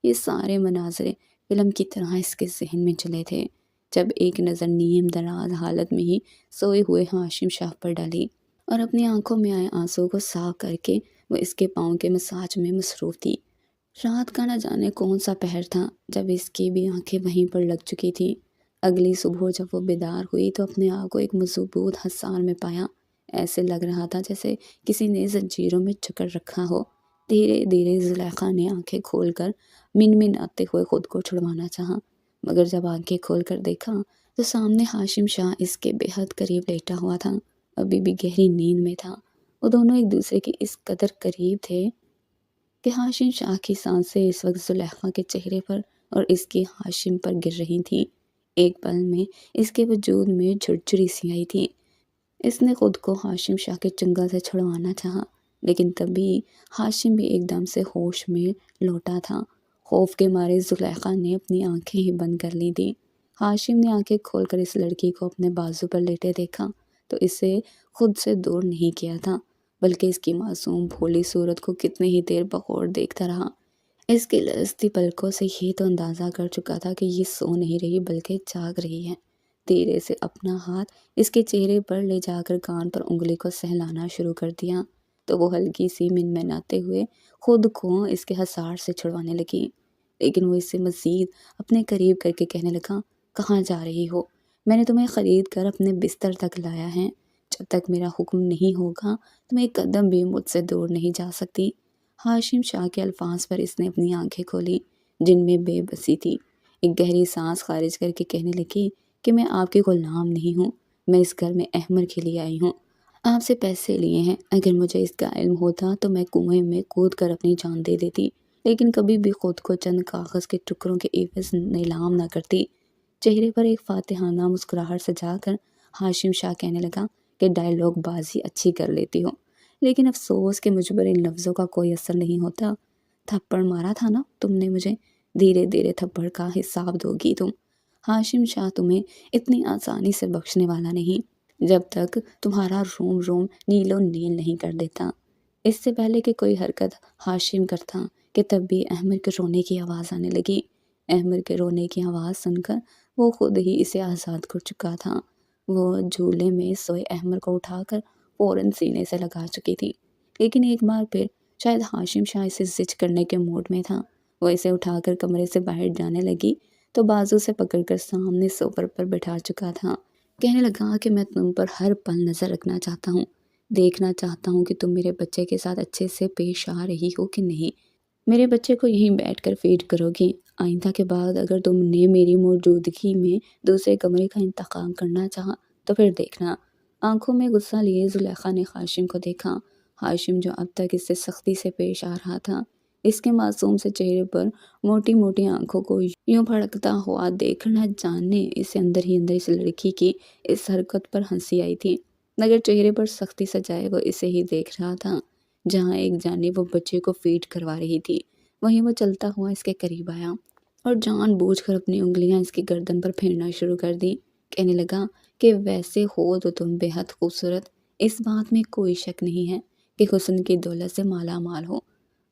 یہ سارے مناظر فلم کی طرح اس کے ذہن میں چلے تھے جب ایک نظر نیم دراز حالت میں ہی سوئے ہوئے ہاشم شاہ پر ڈالی اور اپنی آنکھوں میں آئے آنسو کو صاف کر کے وہ اس کے پاؤں کے مساج میں مصروف تھی۔ رات کا نہ جانے کون سا پہر تھا جب اس کی بھی آنکھیں وہیں پر لگ چکی تھی۔ اگلی صبح جب وہ بیدار ہوئی تو اپنے آپ کو ایک مضبوط حصار میں پایا، ایسے لگ رہا تھا جیسے کسی نے زنجیروں میں جکڑ رکھا ہو۔ دھیرے دھیرے زلیخا نے آنکھیں کھول کر منمناتے ہوئے خود کو چھڑوانا چاہا، مگر جب آنکھیں کھول کر دیکھا تو سامنے ہاشم شاہ اس کے بے حد قریب لیٹا ہوا تھا، ابھی بھی گہری نیند میں تھا۔ وہ دونوں ایک دوسرے کے اس قدر قریب تھے کہ ہاشم شاہ کی سانسیں اس وقت زلیخا کے چہرے پر اور اس کی ہاشم پر گر رہی تھیں۔ ایک پل میں اس کے وجود میں جھرجھری سی آئی تھی۔ اس نے خود کو ہاشم شاہ کے چنگل سے چھڑوانا چاہا، لیکن تبھی ہاشم بھی ایک دم سے ہوش میں لوٹا تھا۔ خوف کے مارے زلیخا نے اپنی آنکھیں ہی بند کر لی تھی۔ ہاشم نے آنکھیں کھول کر اس لڑکی کو اپنے بازو پر لیٹے دیکھا تو اسے خود سے دور نہیں کیا تھا، بلکہ اس کی معصوم بھولی صورت کو کتنی ہی دیر بغور دیکھتا رہا۔ اس کی لرزتی پلکوں سے یہ تو اندازہ کر چکا تھا کہ یہ سو نہیں رہی بلکہ جاگ رہی ہے۔ دھیرے سے اپنا ہاتھ اس کے چہرے پر لے جا کر کان پر انگلی کو سہلانا شروع کر دیا تو وہ ہلکی سی منمناتے ہوئے خود کو اس کے حصار سے چھڑوانے لگی، لیکن وہ اسے مزید اپنے قریب کر کے کہنے لگا، کہاں جا رہی ہو؟ میں نے تمہیں خرید کر اپنے بستر تک لایا ہے، جب تک میرا حکم نہیں ہوگا تم ایک قدم بھی مجھ سے دور نہیں جا سکتی۔ ہاشم شاہ کے الفاظ پر اس نے اپنی آنکھیں کھولی جن میں بے بسی تھی، ایک گہری سانس خارج کر کے کہنے لگی کہ میں آپ کی غلام نہیں ہوں، میں اس گھر میں احمد کے لیے آئی ہوں، آپ سے پیسے لیے ہیں۔ اگر مجھے اس کا علم ہوتا تو میں کنویں میں کود کر اپنی جان دے دیتی، لیکن کبھی بھی خود کو چند کاغذ کے ٹکڑوں کے عوض نیلام نہ کرتی۔ چہرے پر ایک فاتحانہ مسکراہٹ سجا کر ہاشم شاہ کہنے لگا کہ ڈائیلاگ بازی اچھی کر لیتی ہو، لیکن افسوس کہ مجھ پر ان لفظوں کا کوئی اثر نہیں ہوتا۔ تھپڑ مارا تھا نا تم نے مجھے، دھیرے دھیرے تھپڑ کا حساب دو گی تم۔ ہاشم شاہ تمہیں اتنی آسانی سے بخشنے والا نہیں جب تک تمہارا روم روم نیل و نیل نہیں کر دیتا۔ اس سے پہلے کہ کوئی حرکت ہاشم کرتا کہ تب بھی احمد کے رونے کی آواز آنے لگی۔ احمد کے رونے کی آواز سن کر وہ خود ہی اسے آزاد کر چکا تھا۔ وہ جھولے میں سوئے احمد کو اٹھا کر فوراً سینے سے لگا چکی تھی، لیکن ایک بار پھر شاید ہاشم شاہ اسے زج کرنے کے موڈ میں تھا، وہ اسے اٹھا کر کمرے سے باہر جانے لگی تو بازو سے پکڑ کر سامنے سوفر پر بٹھا چکا تھا، کہنے لگا کہ میں تم پر ہر پل نظر رکھنا چاہتا ہوں، دیکھنا چاہتا ہوں کہ تم میرے بچے کے ساتھ اچھے سے پیش آ رہی ہو کہ نہیں، میرے بچے کو یہیں بیٹھ کر فیڈ کرو گی، آئندہ کے بعد اگر تم نے میری موجودگی میں دوسرے کمرے کا انتخاب کرنا چاہا تو پھر دیکھنا۔ آنکھوں میں غصہ لیے زلیخا نے ہاشم کو دیکھا۔ ہاشم جو اب تک اس سے سختی سے پیش آ رہا تھا اس کے معصوم سے چہرے پر موٹی موٹی آنکھوں کو یوں پھڑکتا ہوا دیکھ کر نہ جاننے اسے اندر ہی اندر اس لڑکی کی اس حرکت پر ہنسی آئی تھی، مگر چہرے پر سختی سجائے وہ اسے ہی دیکھ رہا تھا۔ جہاں ایک جانب وہ بچے کو فیڈ کروا رہی تھی، وہیں وہ چلتا ہوا اس کے قریب آیا اور جان بوجھ کر اپنی انگلیاں اس کی گردن پر پھیرنا شروع کر دی۔ کہنے لگا کہ ویسے ہو تو تم بے حد خوبصورت، اس بات میں کوئی شک نہیں ہے کہ حسن کی دولت سے مالا مال ہو۔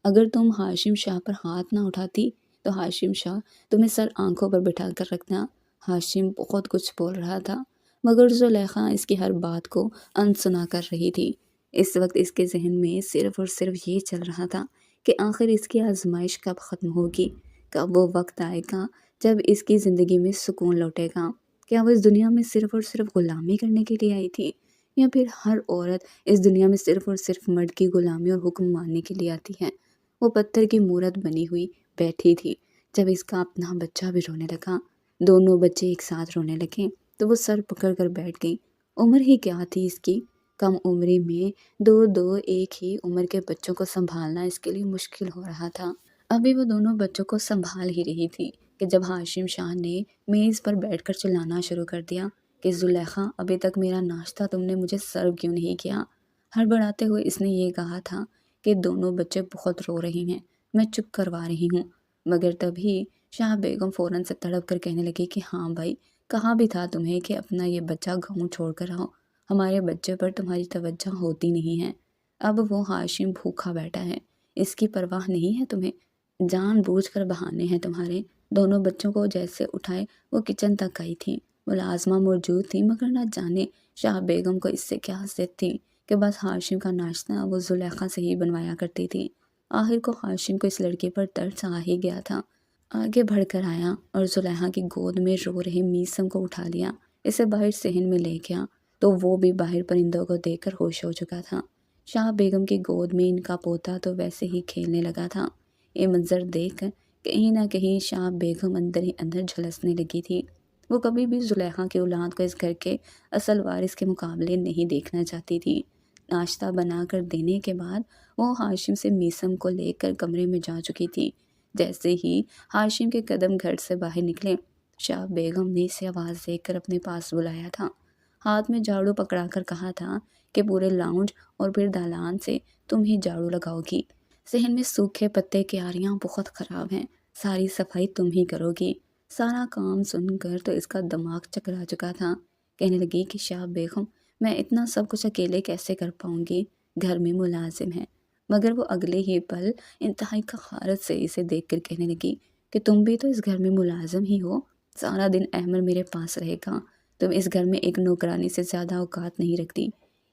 اگر تم ہاشم شاہ پر ہاتھ نہ اٹھاتی تو ہاشم شاہ تمہیں سر آنکھوں پر بٹھا کر رکھنا۔ ہاشم بہت کچھ بول رہا تھا، مگر زلیخا اس کی ہر بات کو انسنا کر رہی تھی۔ اس وقت اس کے ذہن میں صرف اور صرف یہ چل رہا تھا کہ آخر اس کی آزمائش کب ختم ہوگی، کب وہ وقت آئے گا جب اس کی زندگی میں سکون لوٹے گا۔ کیا وہ اس دنیا میں صرف اور صرف غلامی کرنے کے لیے آئی تھی، یا پھر ہر عورت اس دنیا میں صرف اور صرف مرد کی غلامی اور حکم ماننے کے لیے آتی ہے؟ وہ پتھر کی مورت بنی ہوئی بیٹھی تھی جب اس کا اپنا بچہ بھی رونے لگا۔ دونوں بچے ایک ساتھ رونے لگے تو وہ سر پکڑ کر بیٹھ گئی۔ عمر ہی کیا تھی اس کی، کم عمری میں دو ایک ہی عمر کے بچوں کو سنبھالنا اس کے لیے مشکل ہو رہا تھا۔ ابھی وہ دونوں بچوں کو سنبھال ہی رہی تھی کہ جب ہاشم شاہ نے میز پر بیٹھ کر چلانا شروع کر دیا کہ زلیخا، ابھی تک میرا ناشتہ تم نے مجھے سرو کیوں نہیں کیا؟ ہڑبڑاتے ہوئے اس نے یہ کہا تھا کہ دونوں بچے بہت رو رہے ہیں، میں چپ کروا رہی ہوں۔ مگر تبھی شاہ بیگم فوراً سے تڑپ کر کہنے لگی کہ ہاں بھائی، کہا بھی تھا تمہیں کہ اپنا یہ بچہ گاؤں چھوڑ کر آؤ، ہمارے بچے پر تمہاری توجہ ہوتی نہیں ہے۔ اب وہ ہاشم بھوکا بیٹھا ہے، اس کی پرواہ نہیں ہے تمہیں، جان بوجھ کر بہانے ہیں تمہارے۔ دونوں بچوں کو جیسے اٹھائے وہ کچن تک آئی تھی۔ ملازمہ موجود تھی، مگر نہ جانے شاہ بیگم کو اس سے کیا حسرت تھی کہ بس ہاشم کا ناشتہ وہ زلیخا سے ہی بنوایا کرتی تھی۔ آخر کو ہاشم کو اس لڑکے پر ترس آ ہی گیا تھا، آگے بڑھ کر آیا اور زلیخا کی گود میں رو رہے میسم کو اٹھا لیا، اسے باہر صحن میں لے گیا تو وہ بھی باہر پرندوں کو دیکھ کر ہوش ہو چکا تھا۔ شاہ بیگم کی گود میں ان کا پوتا تو ویسے ہی کھیلنے لگا تھا۔ یہ منظر دیکھ کر کہیں نہ کہیں شاہ بیگم اندر ہی اندر جھلسنے لگی تھی۔ وہ کبھی بھی زلیخا کی اولاد کو اس گھر کے اصل وارث کے مقابلے نہیں دیکھنا چاہتی تھی۔ ناشتہ بنا کر دینے کے بعد وہ ہاشم سے میسم کو لے کر کمرے میں جا چکی تھی۔ جیسے ہی ہاشم کے قدم گھر سے باہر نکلے، شاہ بیگم نے اسے آواز دے کر اپنے پاس بلایا تھا، ہاتھ میں جھاڑو پکڑا کر کہا تھا کہ پورے لاؤنج اور پھر دالان سے تم ہی جھاڑو لگاؤ گی۔ صحن میں سوکھے پتے کیاریاں بہت خراب ہیں، ساری صفائی تم ہی کرو گی۔ سارا کام سن کر تو اس کا دماغ چکرا چکا تھا۔ کہنے لگی کہ شاہ بیگم، میں اتنا سب کچھ اکیلے کیسے کر پاؤں گی، گھر میں ملازم ہے۔ مگر وہ اگلے ہی پل انتہائی حقارت سے اسے دیکھ کر کہنے لگی کہ تم بھی تو اس گھر میں ملازم ہی ہو، سارا دن احمد میرے پاس رہے گا، تم اس گھر میں ایک نوکرانی سے زیادہ اوقات نہیں رکھتی۔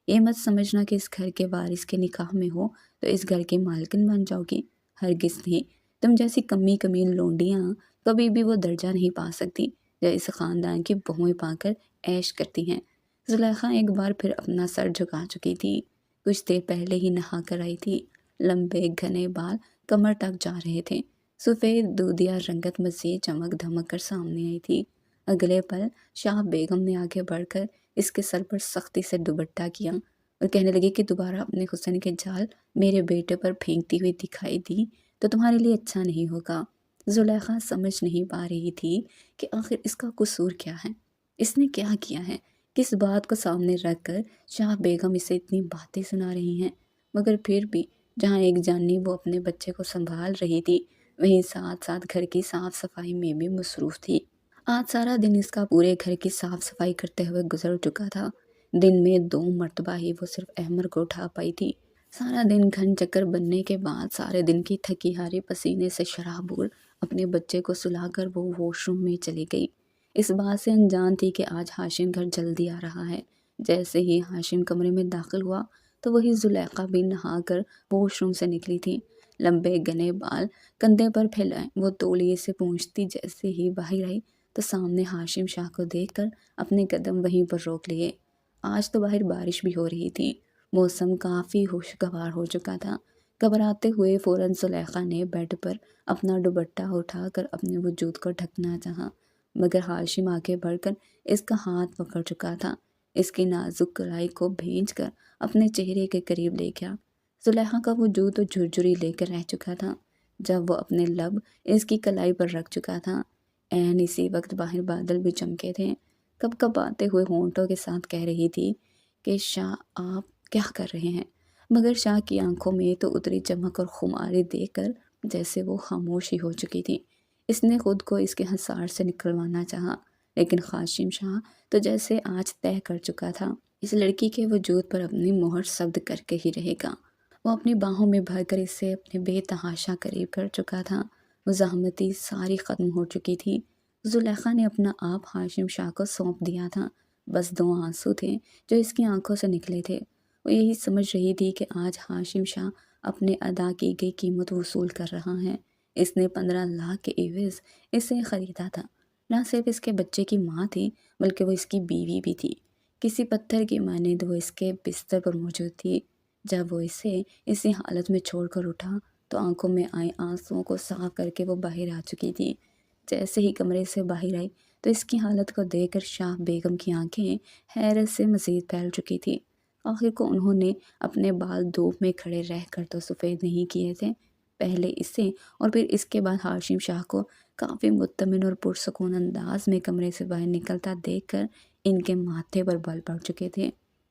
یہ مت سمجھنا کہ اس گھر کے وارث کے نکاح میں ہو تو اس گھر کی مالکن بن جاؤ گی، ہرگز نہیں۔ تم جیسی کمی کمین لونڈیاں کبھی بھی وہ درجہ نہیں پا سکتی جو اس خاندان کی بہویں پا کر عیش کرتی ہیں۔ زلیخا ایک بار پھر اپنا سر جھکا چکی تھی، کچھ دیر پہلے ہی نہا کر آئی تھی، لمبے گھنے بال کمر تک جا رہے تھے، سفید دودھیا رنگت مزید چمک دھمک کر سامنے آئی تھی۔ اگلے پل شاہ بیگم نے آگے بڑھ کر اس کے سر پر سختی سے دوپٹہ کیا اور کہنے لگی کہ دوبارہ اپنے حسن کے جال میرے بیٹے پر پھینکتی ہوئی دکھائی دی تو تمہارے لیے اچھا نہیں ہوگا۔ زلیخا سمجھ نہیں پا رہی تھی کہ آخر اس کا قصور کیا ہے، اس نے کیا کیا ہے، کس بات کو سامنے رکھ کر شاہ بیگم اسے اتنی باتیں سنا رہی ہیں۔ مگر پھر بھی جہاں ایک جانب وہ اپنے بچے کو سنبھال رہی تھی، وہیں ساتھ ساتھ گھر کی صاف صفائی میں بھی مصروف تھی۔ آج سارا دن اس کا پورے گھر کی صاف صفائی کرتے ہوئے گزر چکا تھا۔ دن میں 2 مرتبہ ہی وہ صرف احمد کو اٹھا پائی تھی۔ سارا دن گھن چکر بننے کے بعد سارے دن کی تھکی ہاری پسینے سے شرابور اپنے بچے کو سلا کر وہ واش روم میں چلی گئی، اس بات سے انجان تھی کہ آج ہاشم گھر جلدی آ رہا ہے۔ جیسے ہی ہاشم کمرے میں داخل ہوا تو وہی زلیخا بھی نہا کر واش روم سے نکلی تھی، لمبے گھنے بال کندھے پر پھیلائے وہ تولیے سے پونچھتی جیسے ہی باہر آئی تو سامنے ہاشم شاہ کو دیکھ کر اپنے قدم وہیں پر روک لیے۔ آج تو باہر بارش بھی ہو رہی تھی، موسم کافی خوشگوار ہو چکا تھا۔ گھبراتے ہوئے فوراً زلیخا نے بیڈ پر اپنا دوپٹہ اٹھا کر اپنے وجود کو ڈھکنا چاہا، مگر ہاشم آگے بڑھ کر اس کا ہاتھ پکڑ چکا تھا، اس کی نازک کلائی کو بھینچ کر اپنے چہرے کے قریب لے گیا۔ زلیخا کا وجود تو جھرجھری لے کر رہ چکا تھا، جب وہ اپنے لب اس کی کلائی پر رکھ چکا تھا۔ عین اسی وقت باہر بادل بھی چمکے تھے۔ کب کب آتے ہوئے ہونٹوں کے ساتھ کہہ رہی تھی کہ شاہ آپ کیا کر رہے ہیں، مگر شاہ کی آنکھوں میں تو اتری چمک اور خماری دیکھ کر جیسے وہ خاموش ہی ہو چکی تھی۔ اس نے خود کو اس کے حصار سے نکلوانا چاہا، لیکن قاسم شاہ تو جیسے آج طے کر چکا تھا اس لڑکی کے وجود پر اپنی مہر ثبت کر کے ہی رہے گا۔ وہ اپنی باہوں میں بھر کر اسے اپنے بے تحاشا قریب کر چکا تھا۔ مزاحمتی ساری ختم ہو چکی تھی۔ زلیخا نے اپنا آپ قاسم شاہ کو سونپ دیا تھا۔ بس 2 آنسو تھے جو اس کی آنکھوں سے نکلے تھے۔ وہ یہی سمجھ رہی تھی کہ آج قاسم شاہ اپنے ادا کی گئی قیمت وصول کر رہا ہے۔ اس نے 15 لاکھ کے عوض اسے خریدا تھا۔ نہ صرف اس کے بچے کی ماں تھی بلکہ وہ اس کی بیوی بھی تھی۔ کسی پتھر کی مانند وہ اس کے بستر پر موجود تھی۔ جب وہ اسے اسی حالت میں چھوڑ کر اٹھا تو آنکھوں میں آئے آنسوؤں کو صاف کر کے وہ باہر آ چکی تھی۔ جیسے ہی کمرے سے باہر آئی تو اس کی حالت کو دیکھ کر شاہ بیگم کی آنکھیں حیرت سے مزید پھیل چکی تھی۔ آخر کو انہوں نے اپنے بال دھوپ میں کھڑے رہ کر تو سفید نہیں کیے تھے۔ پہلے اسے اور پھر اس کے بعد قاسم شاہ کو کافی مطمئن اور پرسکون انداز میں کمرے سے باہر نکلتا دیکھ کر ان کے ماتھے پر بال پڑ چکے تھے۔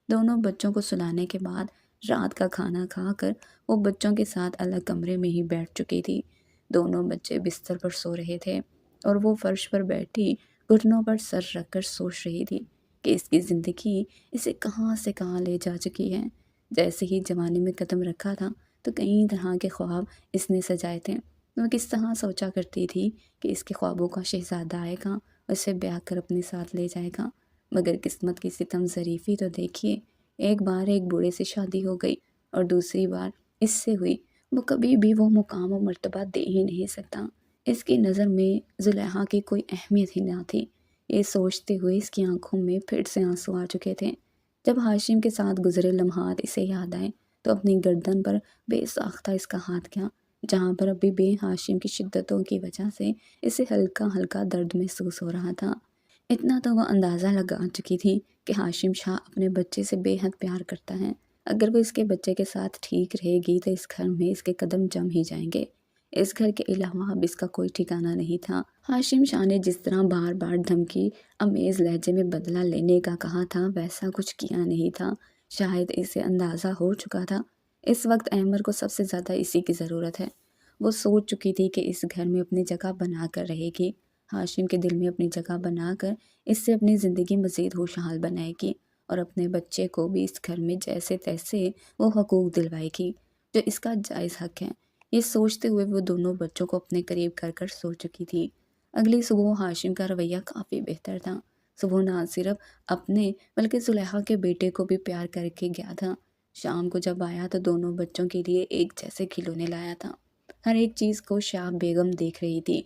دونوں بچوں کو سلانے کے بعد رات کا کھانا کھا کر وہ بچوں کے ساتھ الگ کمرے میں ہی بیٹھ چکی تھی۔ دونوں بچے بستر پر سو رہے تھے اور وہ فرش پر بیٹھی گھٹنوں پر سر رکھ کر سوچ رہی تھی کہ اس کی زندگی اسے کہاں سے کہاں لے جا چکی ہے۔ جیسے ہی جوانی میں قدم رکھا تھا تو کئی طرح کے خواب اس نے سجائے تھے۔ وہ کس طرح سوچا کرتی تھی کہ اس کے خوابوں کا شہزادہ آئے گا، اسے بیاہ کر اپنے ساتھ لے جائے گا، مگر قسمت کی ستم ظریفی تو دیکھیے، ایک بار ایک بوڑھے سے شادی ہو گئی اور دوسری بار اس سے ہوئی۔ وہ کبھی بھی وہ مقام و مرتبہ دے ہی نہیں سکتا۔ اس کی نظر میں زلیخا کی کوئی اہمیت ہی نہ تھی۔ یہ سوچتے ہوئے اس کی آنکھوں میں پھر سے آنسو آ چکے تھے۔ جب قاسم کے ساتھ گزرے لمحات اسے یاد آئے تو اپنی گردن پر بے ساختہ اس کا ہاتھ گیا، جہاں پر ابھی بھی قاسم کی شدتوں کی وجہ سے اسے ہلکا ہلکا درد محسوس ہو رہا تھا۔ اتنا تو وہ اندازہ لگا چکی تھی کہ قاسم شاہ اپنے بچے سے بے حد پیار کرتا ہے۔ اگر وہ اس کے بچے کے ساتھ ٹھیک رہے گی تو اس گھر میں اس کے قدم جم ہی جائیں گے۔ اس گھر کے علاوہ اب اس کا کوئی ٹھکانہ نہیں تھا۔ قاسم شاہ نے جس طرح بار بار دھمکی امیز لہجے میں بدلہ لینے کا کہا تھا ویسا کچھ کیا نہیں تھا۔ شاید اسے اندازہ ہو چکا تھا اس وقت احمد کو سب سے زیادہ اسی کی ضرورت ہے۔ وہ سوچ چکی تھی کہ اس گھر میں اپنی جگہ بنا کر رہے گی، قاسم کے دل میں اپنی جگہ بنا کر اس سے اپنی زندگی مزید خوشحال بنائے گی اور اپنے بچے کو بھی اس گھر میں جیسے تیسے وہ حقوق دلوائے گی جو اس کا جائز حق ہے۔ یہ سوچتے ہوئے وہ دونوں بچوں کو اپنے قریب کر کر سو چکی تھی۔ اگلی صبح قاسم کا رویہ کافی بہتر تھا۔ صبح نہ صرف اپنے بلکہ زلیخا کے بیٹے کو بھی پیار کر کے گیا تھا۔ شام کو جب آیا تو دونوں بچوں کے لیے ایک جیسے کھلونے لایا تھا۔ ہر ایک چیز کو شاہ بیگم دیکھ رہی تھی۔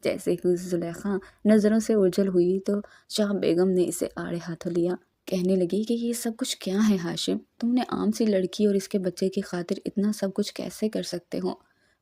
جیسے ہی زلیخا نظروں سے اوجھل ہوئی تو شاہ بیگم نے اسے آڑے ہاتھوں لیا، کہنے لگی کہ یہ سب کچھ کیا ہے قاسم؟ تم نے عام سی لڑکی اور اس کے بچے کی خاطر اتنا سب کچھ کیسے کر سکتے ہو؟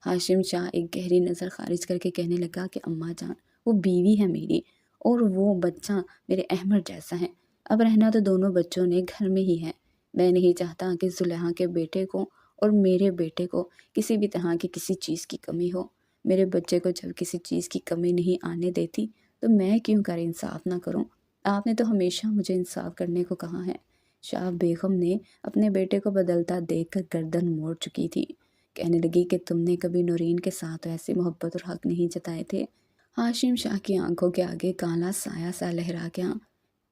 قاسم شاہ ایک گہری نظر خارج کر کے کہنے لگا کہ اماں جان، وہ بیوی ہے میری اور وہ بچہ میرے احمد جیسا ہے۔ اب رہنا تو دونوں بچوں نے گھر میں ہی ہے۔ میں نہیں چاہتا کہ زلیخا کے بیٹے کو اور میرے بیٹے کو کسی بھی طرح کی کسی چیز کی کمی ہو۔ میرے بچے کو جب کسی چیز کی کمی نہیں آنے دیتی تو میں کیوں کر انصاف نہ کروں؟ آپ نے تو ہمیشہ مجھے انصاف کرنے کو کہا ہے۔ شاہ بیگم نے اپنے بیٹے کو بدلتا دیکھ کر گردن موڑ چکی تھی، کہنے لگی کہ تم نے کبھی نورین کے ساتھ ایسی محبت اور حق نہیں جتائے تھے۔ قاسم شاہ کی آنکھوں کے آگے کالا سایہ سا لہرا گیا۔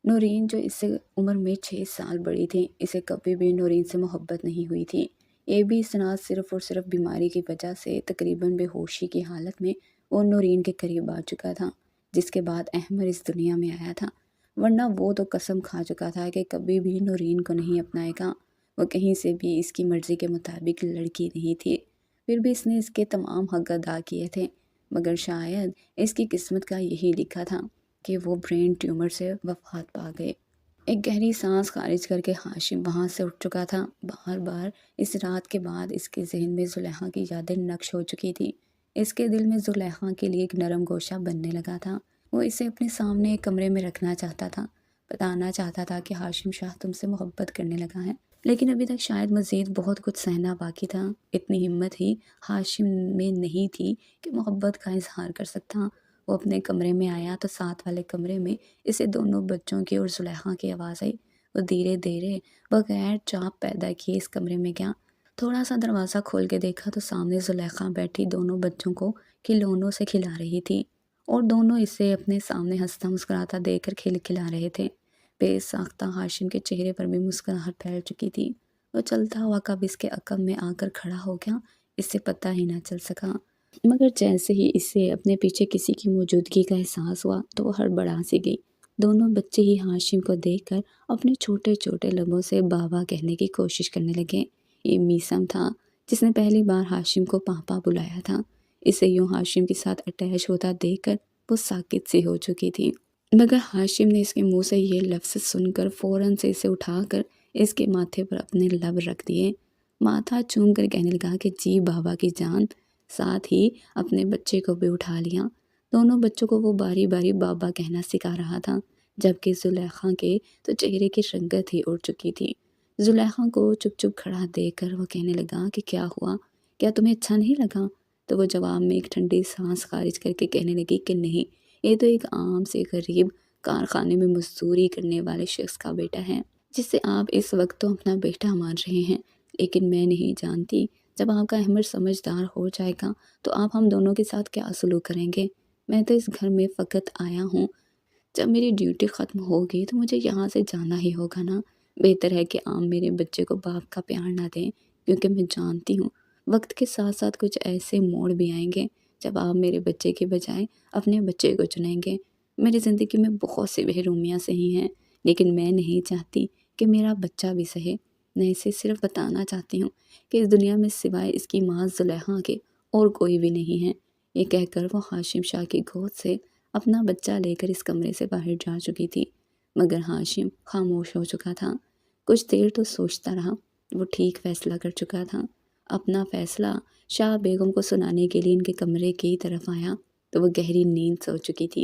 نورین جو اس سے عمر میں 6 سال بڑی تھی، اسے کبھی بھی نورین سے محبت نہیں ہوئی تھی۔ یہ بھی اسناد صرف اور صرف بیماری کی وجہ سے تقریباً بے ہوشی کی حالت میں وہ نورین کے قریب آ چکا تھا، جس کے بعد احمد اس دنیا میں آیا تھا، ورنہ وہ تو قسم کھا چکا تھا کہ کبھی بھی نورین کو نہیں اپنائے گا۔ وہ کہیں سے بھی اس کی مرضی کے مطابق لڑکی نہیں تھی، پھر بھی اس نے اس کے تمام حق ادا کیے تھے، مگر شاید اس کی قسمت کا یہی لکھا تھا کہ وہ برین ٹیومر سے وفات پا گئے۔ ایک گہری سانس خارج کر کے قاسم وہاں سے اٹھ چکا تھا۔ بار بار اس رات کے بعد اس کے ذہن میں زلیخا کی یادیں نقش ہو چکی تھی۔ اس کے دل میں زلیخا کے لیے ایک نرم گوشہ بننے لگا تھا۔ وہ اسے اپنے سامنے ایک کمرے میں رکھنا چاہتا تھا، بتانا چاہتا تھا کہ قاسم شاہ تم سے محبت کرنے لگا ہے، لیکن ابھی تک شاید مزید بہت کچھ سہنا باقی تھا۔ اتنی ہمت ہی ہاشم میں نہیں تھی کہ محبت کا اظہار کر سکتا۔ وہ اپنے کمرے میں آیا تو ساتھ والے کمرے میں اسے دونوں بچوں کی اور زلیخا کی آواز آئی۔ وہ دھیرے دھیرے بغیر چاپ پیدا کیے اس کمرے میں گیا۔ تھوڑا سا دروازہ کھول کے دیکھا تو سامنے زلیخا بیٹھی دونوں بچوں کو کھلونوں سے کھلا رہی تھی اور دونوں اسے اپنے سامنے ہنستا مسکراتا دیکھ کر کھلا رہے تھے۔ بے ساختہ ہاشم کے چہرے پر بھی مسکراہٹ پھیل چکی تھی۔ وہ چلتا ہوا کب اس کے عقب میں آ کر کھڑا ہو گیا، اس سے پتہ ہی نہ چل سکا، مگر جیسے ہی اسے اپنے پیچھے کسی کی موجودگی کا احساس ہوا تو وہ ہڑبڑا سی گئی۔ دونوں بچے ہی ہاشم کو دیکھ کر اپنے چھوٹے چھوٹے لبوں سے بابا کہنے کی کوشش کرنے لگے۔ یہ میسم تھا جس نے پہلی بار ہاشم کو پاپا بلایا تھا۔ اسے یوں ہاشم کے ساتھ اٹیچ ہوتا دیکھ کر وہ ساکت سی ہو چکی تھی، مگر ہاشم نے اس کے منہ سے یہ لفظ سن کر فوراً سے اسے اٹھا کر اس کے ماتھے پر اپنے لب رکھ دیے، ماتھا چوم کر کہنے لگا کہ جی بابا کی جان، ساتھ ہی اپنے بچے کو بھی اٹھا لیا۔ دونوں بچوں کو وہ باری باری بابا کہنا سکھا رہا تھا، جبکہ زلیخا کے تو چہرے کی رنگت ہی اڑ چکی تھی۔ زلیخا کو چپ چپ کھڑا دیکھ کر وہ کہنے لگا کہ کیا ہوا، کیا تمہیں اچھا نہیں لگا؟ تو وہ جواب میں ایک ٹھنڈی سانس خارج کر کے کہنے لگی کہ نہیں، یہ تو ایک عام سے غریب کارخانے میں مزدوری کرنے والے شخص کا بیٹا ہے، جس سے آپ اس وقت تو اپنا بیٹا مان رہے ہیں، لیکن میں نہیں جانتی جب آپ کا احمد سمجھدار ہو جائے گا تو آپ ہم دونوں کے ساتھ کیا سلوک کریں گے۔ میں تو اس گھر میں فقط آیا ہوں، جب میری ڈیوٹی ختم ہوگی تو مجھے یہاں سے جانا ہی ہوگا نا۔ بہتر ہے کہ آپ میرے بچے کو باپ کا پیار نہ دیں، کیونکہ میں جانتی ہوں وقت کے ساتھ ساتھ کچھ ایسے موڑ بھی آئیں گے جب آپ میرے بچے کے بجائے اپنے بچے کو چنیں گے۔ میری زندگی میں بہت سی محرومیاں سہی ہیں، لیکن میں نہیں چاہتی کہ میرا بچہ بھی سہے۔ میں اسے صرف بتانا چاہتی ہوں کہ اس دنیا میں سوائے اس کی ماں زلیخا کے اور کوئی بھی نہیں ہے۔ یہ کہہ کر وہ ہاشم شاہ کی گود سے اپنا بچہ لے کر اس کمرے سے باہر جا چکی تھی، مگر ہاشم خاموش ہو چکا تھا۔ کچھ دیر تو سوچتا رہا، وہ ٹھیک فیصلہ کر چکا تھا۔ اپنا فیصلہ شاہ بیگم کو سنانے کے لیے ان کے کمرے کی طرف آیا تو وہ گہری نیند سو چکی تھی۔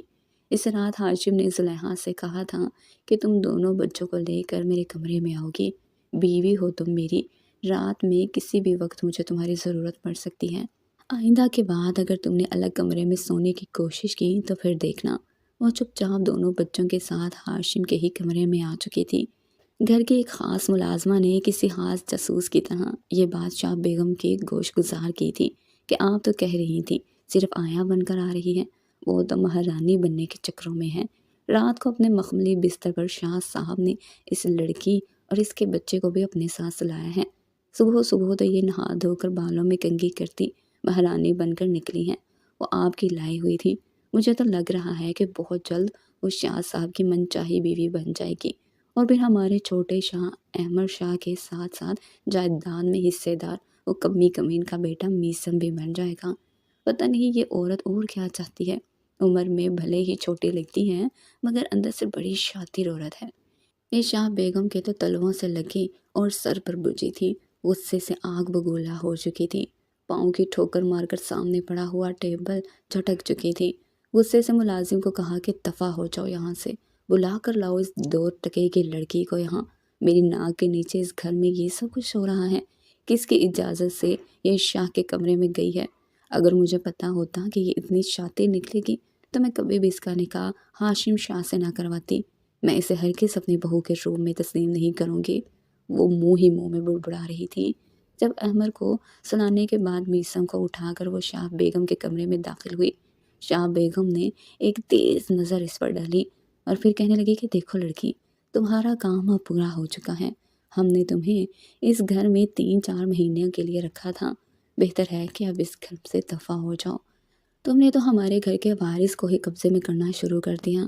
اس رات ہاشم نے زلیخا سے کہا تھا کہ تم دونوں بچوں کو لے کر میرے کمرے میں آؤ گی، بیوی ہو تم میری، رات میں کسی بھی وقت مجھے تمہاری ضرورت پڑ سکتی ہے۔ آئندہ کے بعد اگر تم نے الگ کمرے میں سونے کی کوشش کی تو پھر دیکھنا۔ وہ چپ چاپ دونوں بچوں کے ساتھ ہاشم کے ہی کمرے میں آ چکی تھی۔ گھر کی ایک خاص ملازمہ نے کسی خاص جاسوس کی طرح یہ بات شاہ بیگم کے گوش گزار کی تھی کہ آپ تو کہہ رہی تھی صرف آیا بن کر آ رہی ہے، وہ تو مہارانی بننے کے چکروں میں ہے۔ رات کو اپنے مخملی بستر پر شاہ صاحب نے اس لڑکی اور اس کے بچے کو بھی اپنے ساتھ سلایا ہے۔ صبح صبح تو یہ نہا دھو کر بالوں میں کنگھی کرتی مہارانی بن کر نکلی ہیں۔ وہ آپ کی لائی ہوئی تھی۔ مجھے تو لگ رہا ہے کہ بہت جلد وہ شاہ صاحب کی من چاہی بیوی بن جائے گی، اور پھر ہمارے چھوٹے شاہ احمد شاہ کے ساتھ ساتھ جائیداد میں حصے دار وہ کمی کمین کا بیٹا میسم بھی بن جائے گا۔ پتہ نہیں یہ عورت اور کیا چاہتی ہے۔ عمر میں بھلے ہی چھوٹی لگتی ہیں، مگر اندر سے بڑی شاطر عورت ہے۔ یہ شاہ بیگم کے تو تلووں سے لگی اور سر پر بجھی تھی، غصے سے آگ بگولا ہو چکی تھی۔ پاؤں کی ٹھوکر مار کر سامنے پڑا ہوا ٹیبل جھٹک چکی تھی۔ غصے سے ملازم کو کہا کہ دفع ہو جاؤ یہاں سے، بلا کر لاؤ اس 2 ٹکے کی لڑکی کو یہاں۔ میری ناک کے نیچے اس گھر میں یہ سب کچھ ہو رہا ہے، کس کی اجازت سے یہ شاہ کے کمرے میں گئی ہے؟ اگر مجھے پتا ہوتا کہ یہ اتنی شاطر نکلے گی تو میں کبھی بھی اس کا نکاح ہاشم شاہ سے نہ کرواتی۔ میں اسے ہرگز اپنی بہو کے روم میں تسلیم نہیں کروں گی۔ وہ منہ ہی منہ میں بڑبڑا رہی تھی جب احمد کو سلانے کے بعد میسم کو اٹھا کر وہ شاہ بیگم کے کمرے میں داخل ہوئی۔ شاہ بیگم نے ایک تیز نظر اس پر ڈالی اور پھر کہنے لگی کہ دیکھو لڑکی، تمہارا کام اب پورا ہو چکا ہے۔ ہم نے تمہیں اس گھر میں 3-4 مہینے کے لیے رکھا تھا، بہتر ہے کہ اب اس گھر سے دفع ہو جاؤ۔ تم نے تو ہمارے گھر کے وارث کو ہی قبضے میں کرنا شروع کر دیا۔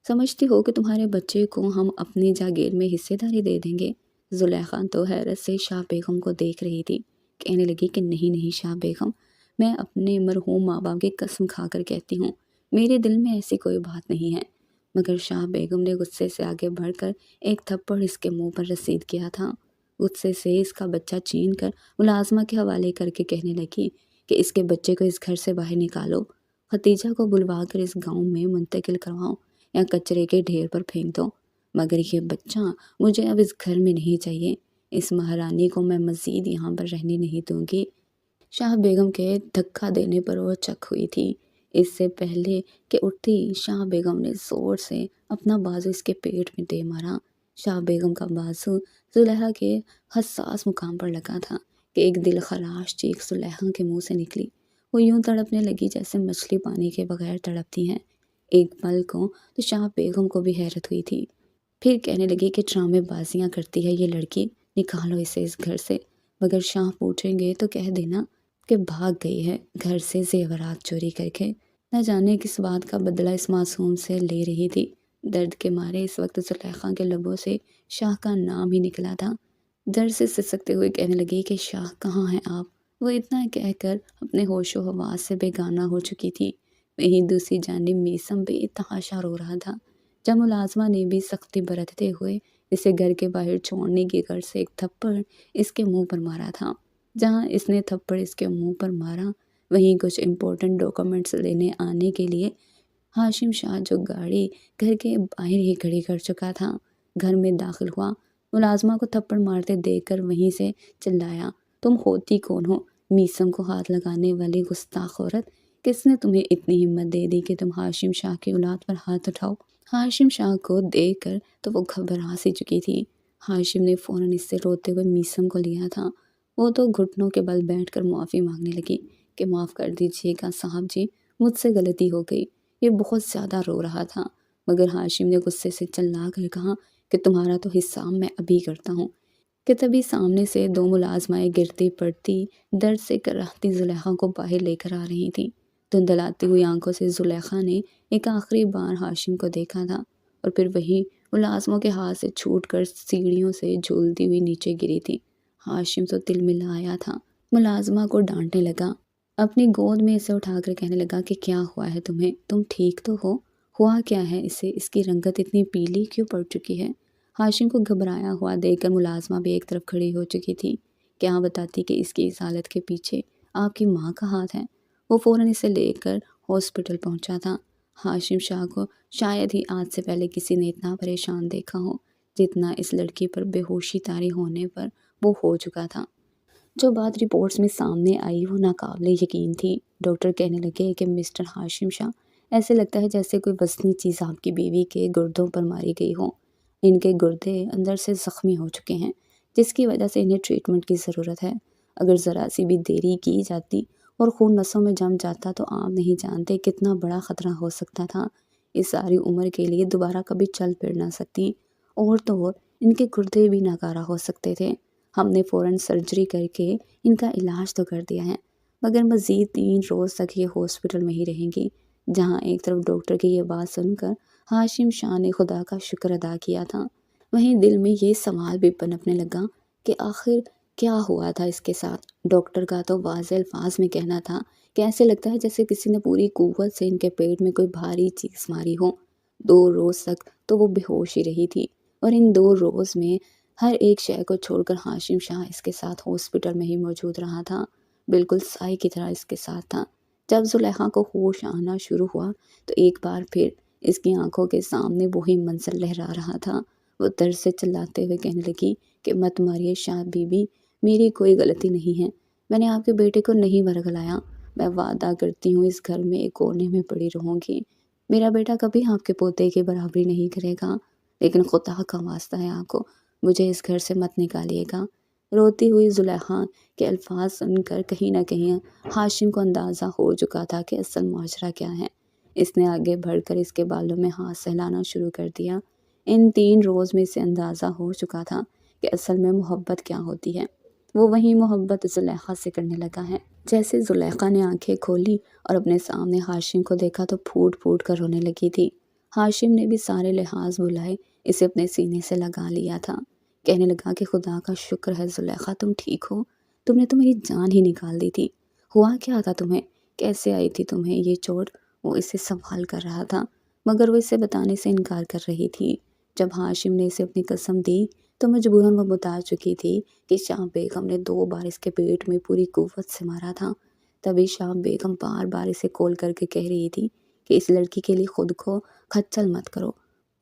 سمجھتی ہو کہ تمہارے بچے کو ہم اپنی جاگیر میں حصے داری دے دیں گے؟ زلیخا تو حیرت سے شاہ بیگم کو دیکھ رہی تھی، کہنے لگی کہ نہیں نہیں شاہ بیگم، میں اپنے مرحوم ماں باپ کی قسم کھا کر کہتی ہوں، میرے دل میں ایسی کوئی بات نہیں ہے۔ مگر شاہ بیگم نے غصے سے آگے بڑھ کر ایک تھپڑ اس کے منہ پر رسید کیا تھا۔ غصے سے اس کا بچہ چھین کر ملازمہ کے حوالے کر کے کہنے لگی کہ اس کے بچے کو اس گھر سے باہر نکالو، ختیجہ کو بلوا کر اس گاؤں میں منتقل کرواؤ یا کچرے کے ڈھیر پر پھینک دو، مگر یہ بچہ مجھے اب اس گھر میں نہیں چاہیے۔ اس مہارانی کو میں مزید یہاں پر رہنے نہیں دوں گی۔ شاہ بیگم کے دھکا دینے پر وہ چک ہوئی تھی۔ اس سے پہلے کہ اٹھتی شاہ بیگم نے زور سے اپنا بازو اس کے پیٹ میں دے مارا۔ شاہ بیگم کا بازو زلیخا کے حساس مقام پر لگا تھا کہ ایک دل خراش چیخ زلیخا کے منہ سے نکلی۔ وہ یوں تڑپنے لگی جیسے مچھلی پانی کے بغیر تڑپتی ہیں۔ ایک پل کو تو شاہ بیگم کو بھی حیرت ہوئی تھی، پھر کہنے لگی کہ ڈرامے بازیاں کرتی ہے یہ لڑکی، نکالو اسے اس گھر سے، مگر شاہ پوچھیں گے تو کہہ دینا کہ بھاگ گئی ہے گھر سے زیورات چوری کر کے۔ نہ جانے کس بات کا بدلہ اس معصوم سے لے رہی تھی۔ درد کے مارے اس وقت زلیخا کے لبوں سے شاہ کا نام ہی نکلا تھا۔ درد سے سسکتے ہوئے کہنے لگی کہ شاہ کہاں ہیں آپ؟ وہ اتنا کہہ کر اپنے ہوش و حواس سے بیگانہ ہو چکی تھی۔ وہیں دوسری جانب میثم بے تحاشا رو رہا تھا۔ جب ملازمہ نے بھی سختی برتتے ہوئے اسے گھر کے باہر چھوڑنے کی غرض سے ایک تھپڑ اس کے منہ پر مارا تھا۔ جہاں اس نے تھپڑ اس کے منہ پر مارا وہیں کچھ امپورٹنٹ ڈاکومنٹس لینے آنے کے لیے ہاشم شاہ جو گاڑی گھر کے باہر ہی کھڑی کر چکا تھا گھر میں داخل ہوا۔ ملازمہ کو تھپڑ مارتے دیکھ کر وہیں سے چلایا، تم ہوتی کون ہو؟ میثم کو ہاتھ لگانے والی گستاخ عورت، کس نے تمہیں اتنی ہمت دے دی کہ تم ہاشم شاہ کی اولاد پر ہاتھ اٹھاؤ؟ ہاشم شاہ کو دیکھ کر تو وہ گھبرا سی چکی تھی۔ ہاشم نے فوراً اس سے روتے ہوئے میثم کو لیا تھا۔ وہ تو گھٹنوں کے بل بیٹھ کر معافی مانگنے لگی کہ معاف کر دیجیے گا صاحب جی، مجھ سے غلطی ہو گئی۔ یہ بہت زیادہ رو رہا تھا، مگر ہاشم نے غصے سے چلا کر کہا کہ تمہارا تو حساب میں ابھی کرتا ہوں، کہ تبھی سامنے سے دو ملازمائیں گرتی پڑتی درد سے کراہتی زلیخا کو باہر لے کر آ رہی تھیں۔ دھندلاتی ہوئی آنکھوں سے زلیخا نے ایک آخری بار ہاشم کو دیکھا تھا اور پھر وہی ملازموں کے ہاتھ سے چھوٹ کر سیڑھیوں سے جھولتی ہوئی نیچے گری تھی۔ ہاشم تو تل ملا آیا تھا، ملازمہ کو ڈانٹنے لگا، اپنی گود میں اسے اٹھا کر کہنے لگا کہ کیا ہوا ہے تمہیں؟ تم ٹھیک تو ہو؟ ہوا کیا ہے اسے؟ اس کی رنگت اتنی پیلی کیوں پڑ چکی ہے؟ ہاشم کو گھبرایا ہوا دیکھ کر ملازمہ بھی ایک طرف کھڑی ہو چکی تھی۔ کیا بتاتی کہ اس کی اس حالت کے پیچھے آپ کی ماں کا ہاتھ ہے؟ وہ فوراً اسے لے کر ہاسپٹل پہنچا تھا۔ ہاشم شاہ کو شاید ہی آج سے پہلے کسی نے اتنا پریشان دیکھا ہو جتنا اس لڑکی پر بے ہوشی طاری ہونے پر وہ ہو چکا تھا۔ جو بات رپورٹس میں سامنے آئی وہ ناقابل یقین تھی۔ ڈاکٹر کہنے لگے کہ مسٹر ہاشم شاہ، ایسے لگتا ہے جیسے کوئی وزنی چیز آپ کی بیوی کے گردوں پر ماری گئی ہو۔ ان کے گردے اندر سے زخمی ہو چکے ہیں، جس کی وجہ سے انہیں ٹریٹمنٹ کی ضرورت ہے۔ اگر ذرا سی بھی دیری کی جاتی اور خون نسوں میں جم جاتا تو آپ نہیں جانتے کتنا بڑا خطرہ ہو سکتا تھا۔ اس ساری عمر کے لیے دوبارہ کبھی چل پھر نہ سکتی، اور تو اور ان کے گردے بھی ناکارہ ہو سکتے تھے۔ ہم نے فوراً سرجری کر کے ان کا علاج تو کر دیا ہے، مگر مزید 3 روز تک یہ ہاسپٹل میں ہی رہیں گی۔ جہاں ایک طرف ڈاکٹر کی یہ بات سن کر ہاشم شاہ نے خدا کا شکر ادا کیا تھا، وہیں دل میں یہ سوال بھی پنپنے لگا کہ آخر کیا ہوا تھا اس کے ساتھ۔ ڈاکٹر کا تو واضح الفاظ میں کہنا تھا کہ ایسے لگتا ہے جیسے کسی نے پوری قوت سے ان کے پیٹ میں کوئی بھاری چیز ماری ہو۔ 2 روز تک تو وہ بے ہوش ہی رہی تھی، اور ان 2 روز میں ہر ایک شے کو چھوڑ کر ہاشم شاہ اس کے ساتھ ہاسپٹل میں ہی موجود رہا تھا، بالکل سائے کی طرح اس کے ساتھ تھا۔ جب زلیخا کو ہوش آنا شروع ہوا تو ایک بار پھر اس کی آنکھوں کے سامنے وہی منظر لہرا رہا تھا۔ وہ درد سے چلاتے ہوئے کہنے لگی کہ مت ماریے شاہ بی بی، میری کوئی غلطی نہیں ہے، میں نے آپ کے بیٹے کو نہیں ورگلایا، میں وعدہ کرتی ہوں اس گھر میں ایک کونے میں پڑی رہوں گی، میرا بیٹا کبھی آپ کے پوتے کی برابری نہیں کرے گا، لیکن خدا کا واسطہ ہے آپ کو مجھے اس گھر سے مت نکالیے گا۔ روتی ہوئی زلیخا کے الفاظ سن کر کہیں نہ کہیں ہاشم کو اندازہ ہو چکا تھا کہ اصل ماجرا کیا ہے۔ اس نے آگے بڑھ کر اس کے بالوں میں ہاتھ سہلانا شروع کر دیا۔ ان 3 روز میں اسے اندازہ ہو چکا تھا کہ اصل میں محبت کیا ہوتی ہے۔ وہ وہی محبت زلیخا سے کرنے لگا ہے۔ جیسے زلیخا نے آنکھیں کھولی اور اپنے سامنے ہاشم کو دیکھا تو پھوٹ پھوٹ کر رونے لگی تھی۔ ہاشم نے بھی سارے لحاظ بلائے اسے اپنے سینے سے لگا لیا تھا، کہنے لگا کہ خدا کا شکر ہے زلیخا تم ٹھیک ہو، تم نے تو میری جان ہی نکال دی تھی، ہوا کیا تھا تمہیں، کیسے آئی تھی تمہیں یہ چوٹ؟ وہ اسے سوال کر رہا تھا، مگر وہ اسے بتانے سے انکار کر رہی تھی۔ جب ہاشم نے اسے اپنی قسم دی تو مجبوراً وہ بتا چکی تھی کہ شاہ بیگم نے 2 بار اس کے پیٹ میں پوری قوت سے مارا تھا۔ تبھی شاہ بیگم بار بار اسے کال کر کے کہہ رہی تھی کہ اس لڑکی کے لیے خود کو کھچل مت کرو،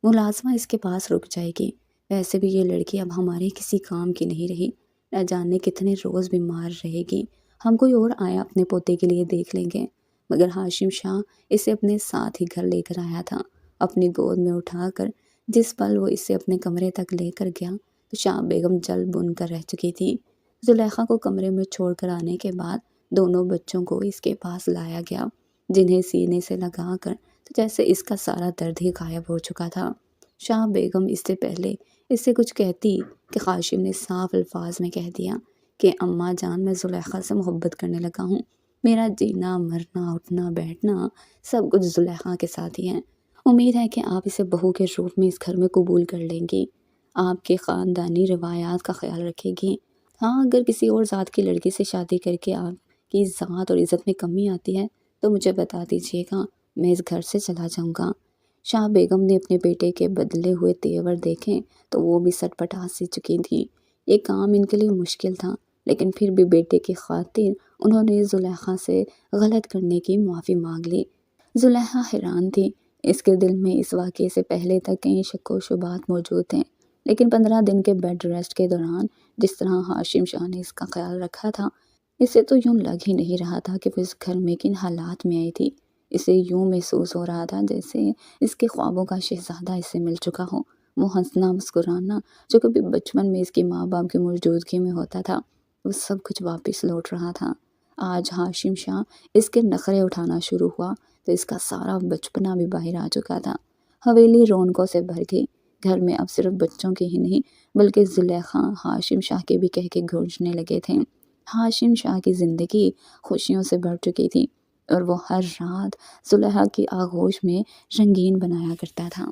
ملازمہ اس کے پاس رک جائے گی، ویسے بھی یہ لڑکی اب ہمارے کسی کام کی نہیں رہی، نہ جانے کتنے روز بیمار رہے گی۔ ہم کوئی اور آیا اپنے پوتے کے لیے دیکھ لیں گے۔ مگر ہاشم شاہ اسے اپنے ساتھ ہی گھر لے کر آیا تھا، اپنی گود میں اٹھا کر۔ جس پل وہ اسے اپنے کمرے تک لے کر گیا تو شاہ بیگم جل بن کر رہ چکی تھی۔ زلیخا کو کمرے میں چھوڑ کر آنے کے بعد دونوں بچوں کو اس کے پاس لایا گیا، جنہیں سینے سے لگا کر تو جیسے اس کا سارا درد ہی غائب ہو چکا تھا۔ شاہ بیگم اس سے پہلے اس سے کچھ کہتی کہ ہاشم نے صاف الفاظ میں کہہ دیا کہ اماں جان، میں زلیخا سے محبت کرنے لگا ہوں۔ میرا جینا مرنا اٹھنا بیٹھنا سب کچھ زلیخا کے ساتھ ہی ہے۔ امید ہے کہ آپ اسے بہو کے روپ میں اس گھر میں قبول کر لیں گی، آپ کے خاندانی روایات کا خیال رکھے گی۔ ہاں، اگر کسی اور ذات کی لڑکی سے شادی کر کے آپ کی ذات اور عزت میں کمی آتی ہے تو مجھے بتا دیجیے گا، میں اس گھر سے چلا جاؤں گا۔ شاہ بیگم نے اپنے بیٹے کے بدلے ہوئے تیور دیکھے تو وہ بھی سٹ پٹا سی چکی تھی۔ یہ کام ان کے لیے مشکل تھا، لیکن پھر بھی بیٹے کی خاطر انہوں نے زلیخا سے غلط کرنے کی معافی مانگ لی۔ زلیخا حیران تھی، اس کے دل میں اس واقعے سے پہلے تک کئی شک و شبہات موجود تھے، لیکن 15 دن کے بیڈ ریسٹ کے دوران جس طرح ہاشم شاہ نے اس کا خیال رکھا تھا، اسے تو یوں لگ ہی نہیں رہا تھا کہ وہ اس گھر میں کن حالات میں آئی تھی۔ اسے یوں محسوس ہو رہا تھا جیسے اس کے خوابوں کا شہزادہ اسے مل چکا ہو۔ وہ ہنسنا مسکرانا جو کبھی بچپن میں اس کی ماں باپ کی موجودگی میں ہوتا تھا، وہ سب کچھ واپس لوٹ رہا تھا۔ آج ہاشم شاہ اس کے نخرے اٹھانا شروع ہوا تو اس کا سارا بچپنا بھی باہر آ چکا تھا۔ حویلی رونقوں سے بھر گئی۔ گھر میں اب صرف بچوں کے ہی نہیں بلکہ زلیخا ہاشم شاہ کے بھی کہہ کے گونجنے لگے تھے۔ ہاشم شاہ کی زندگی خوشیوں سے بھر چکی تھی اور وہ ہر رات زلیخا کی آغوش میں رنگین بنایا کرتا تھا۔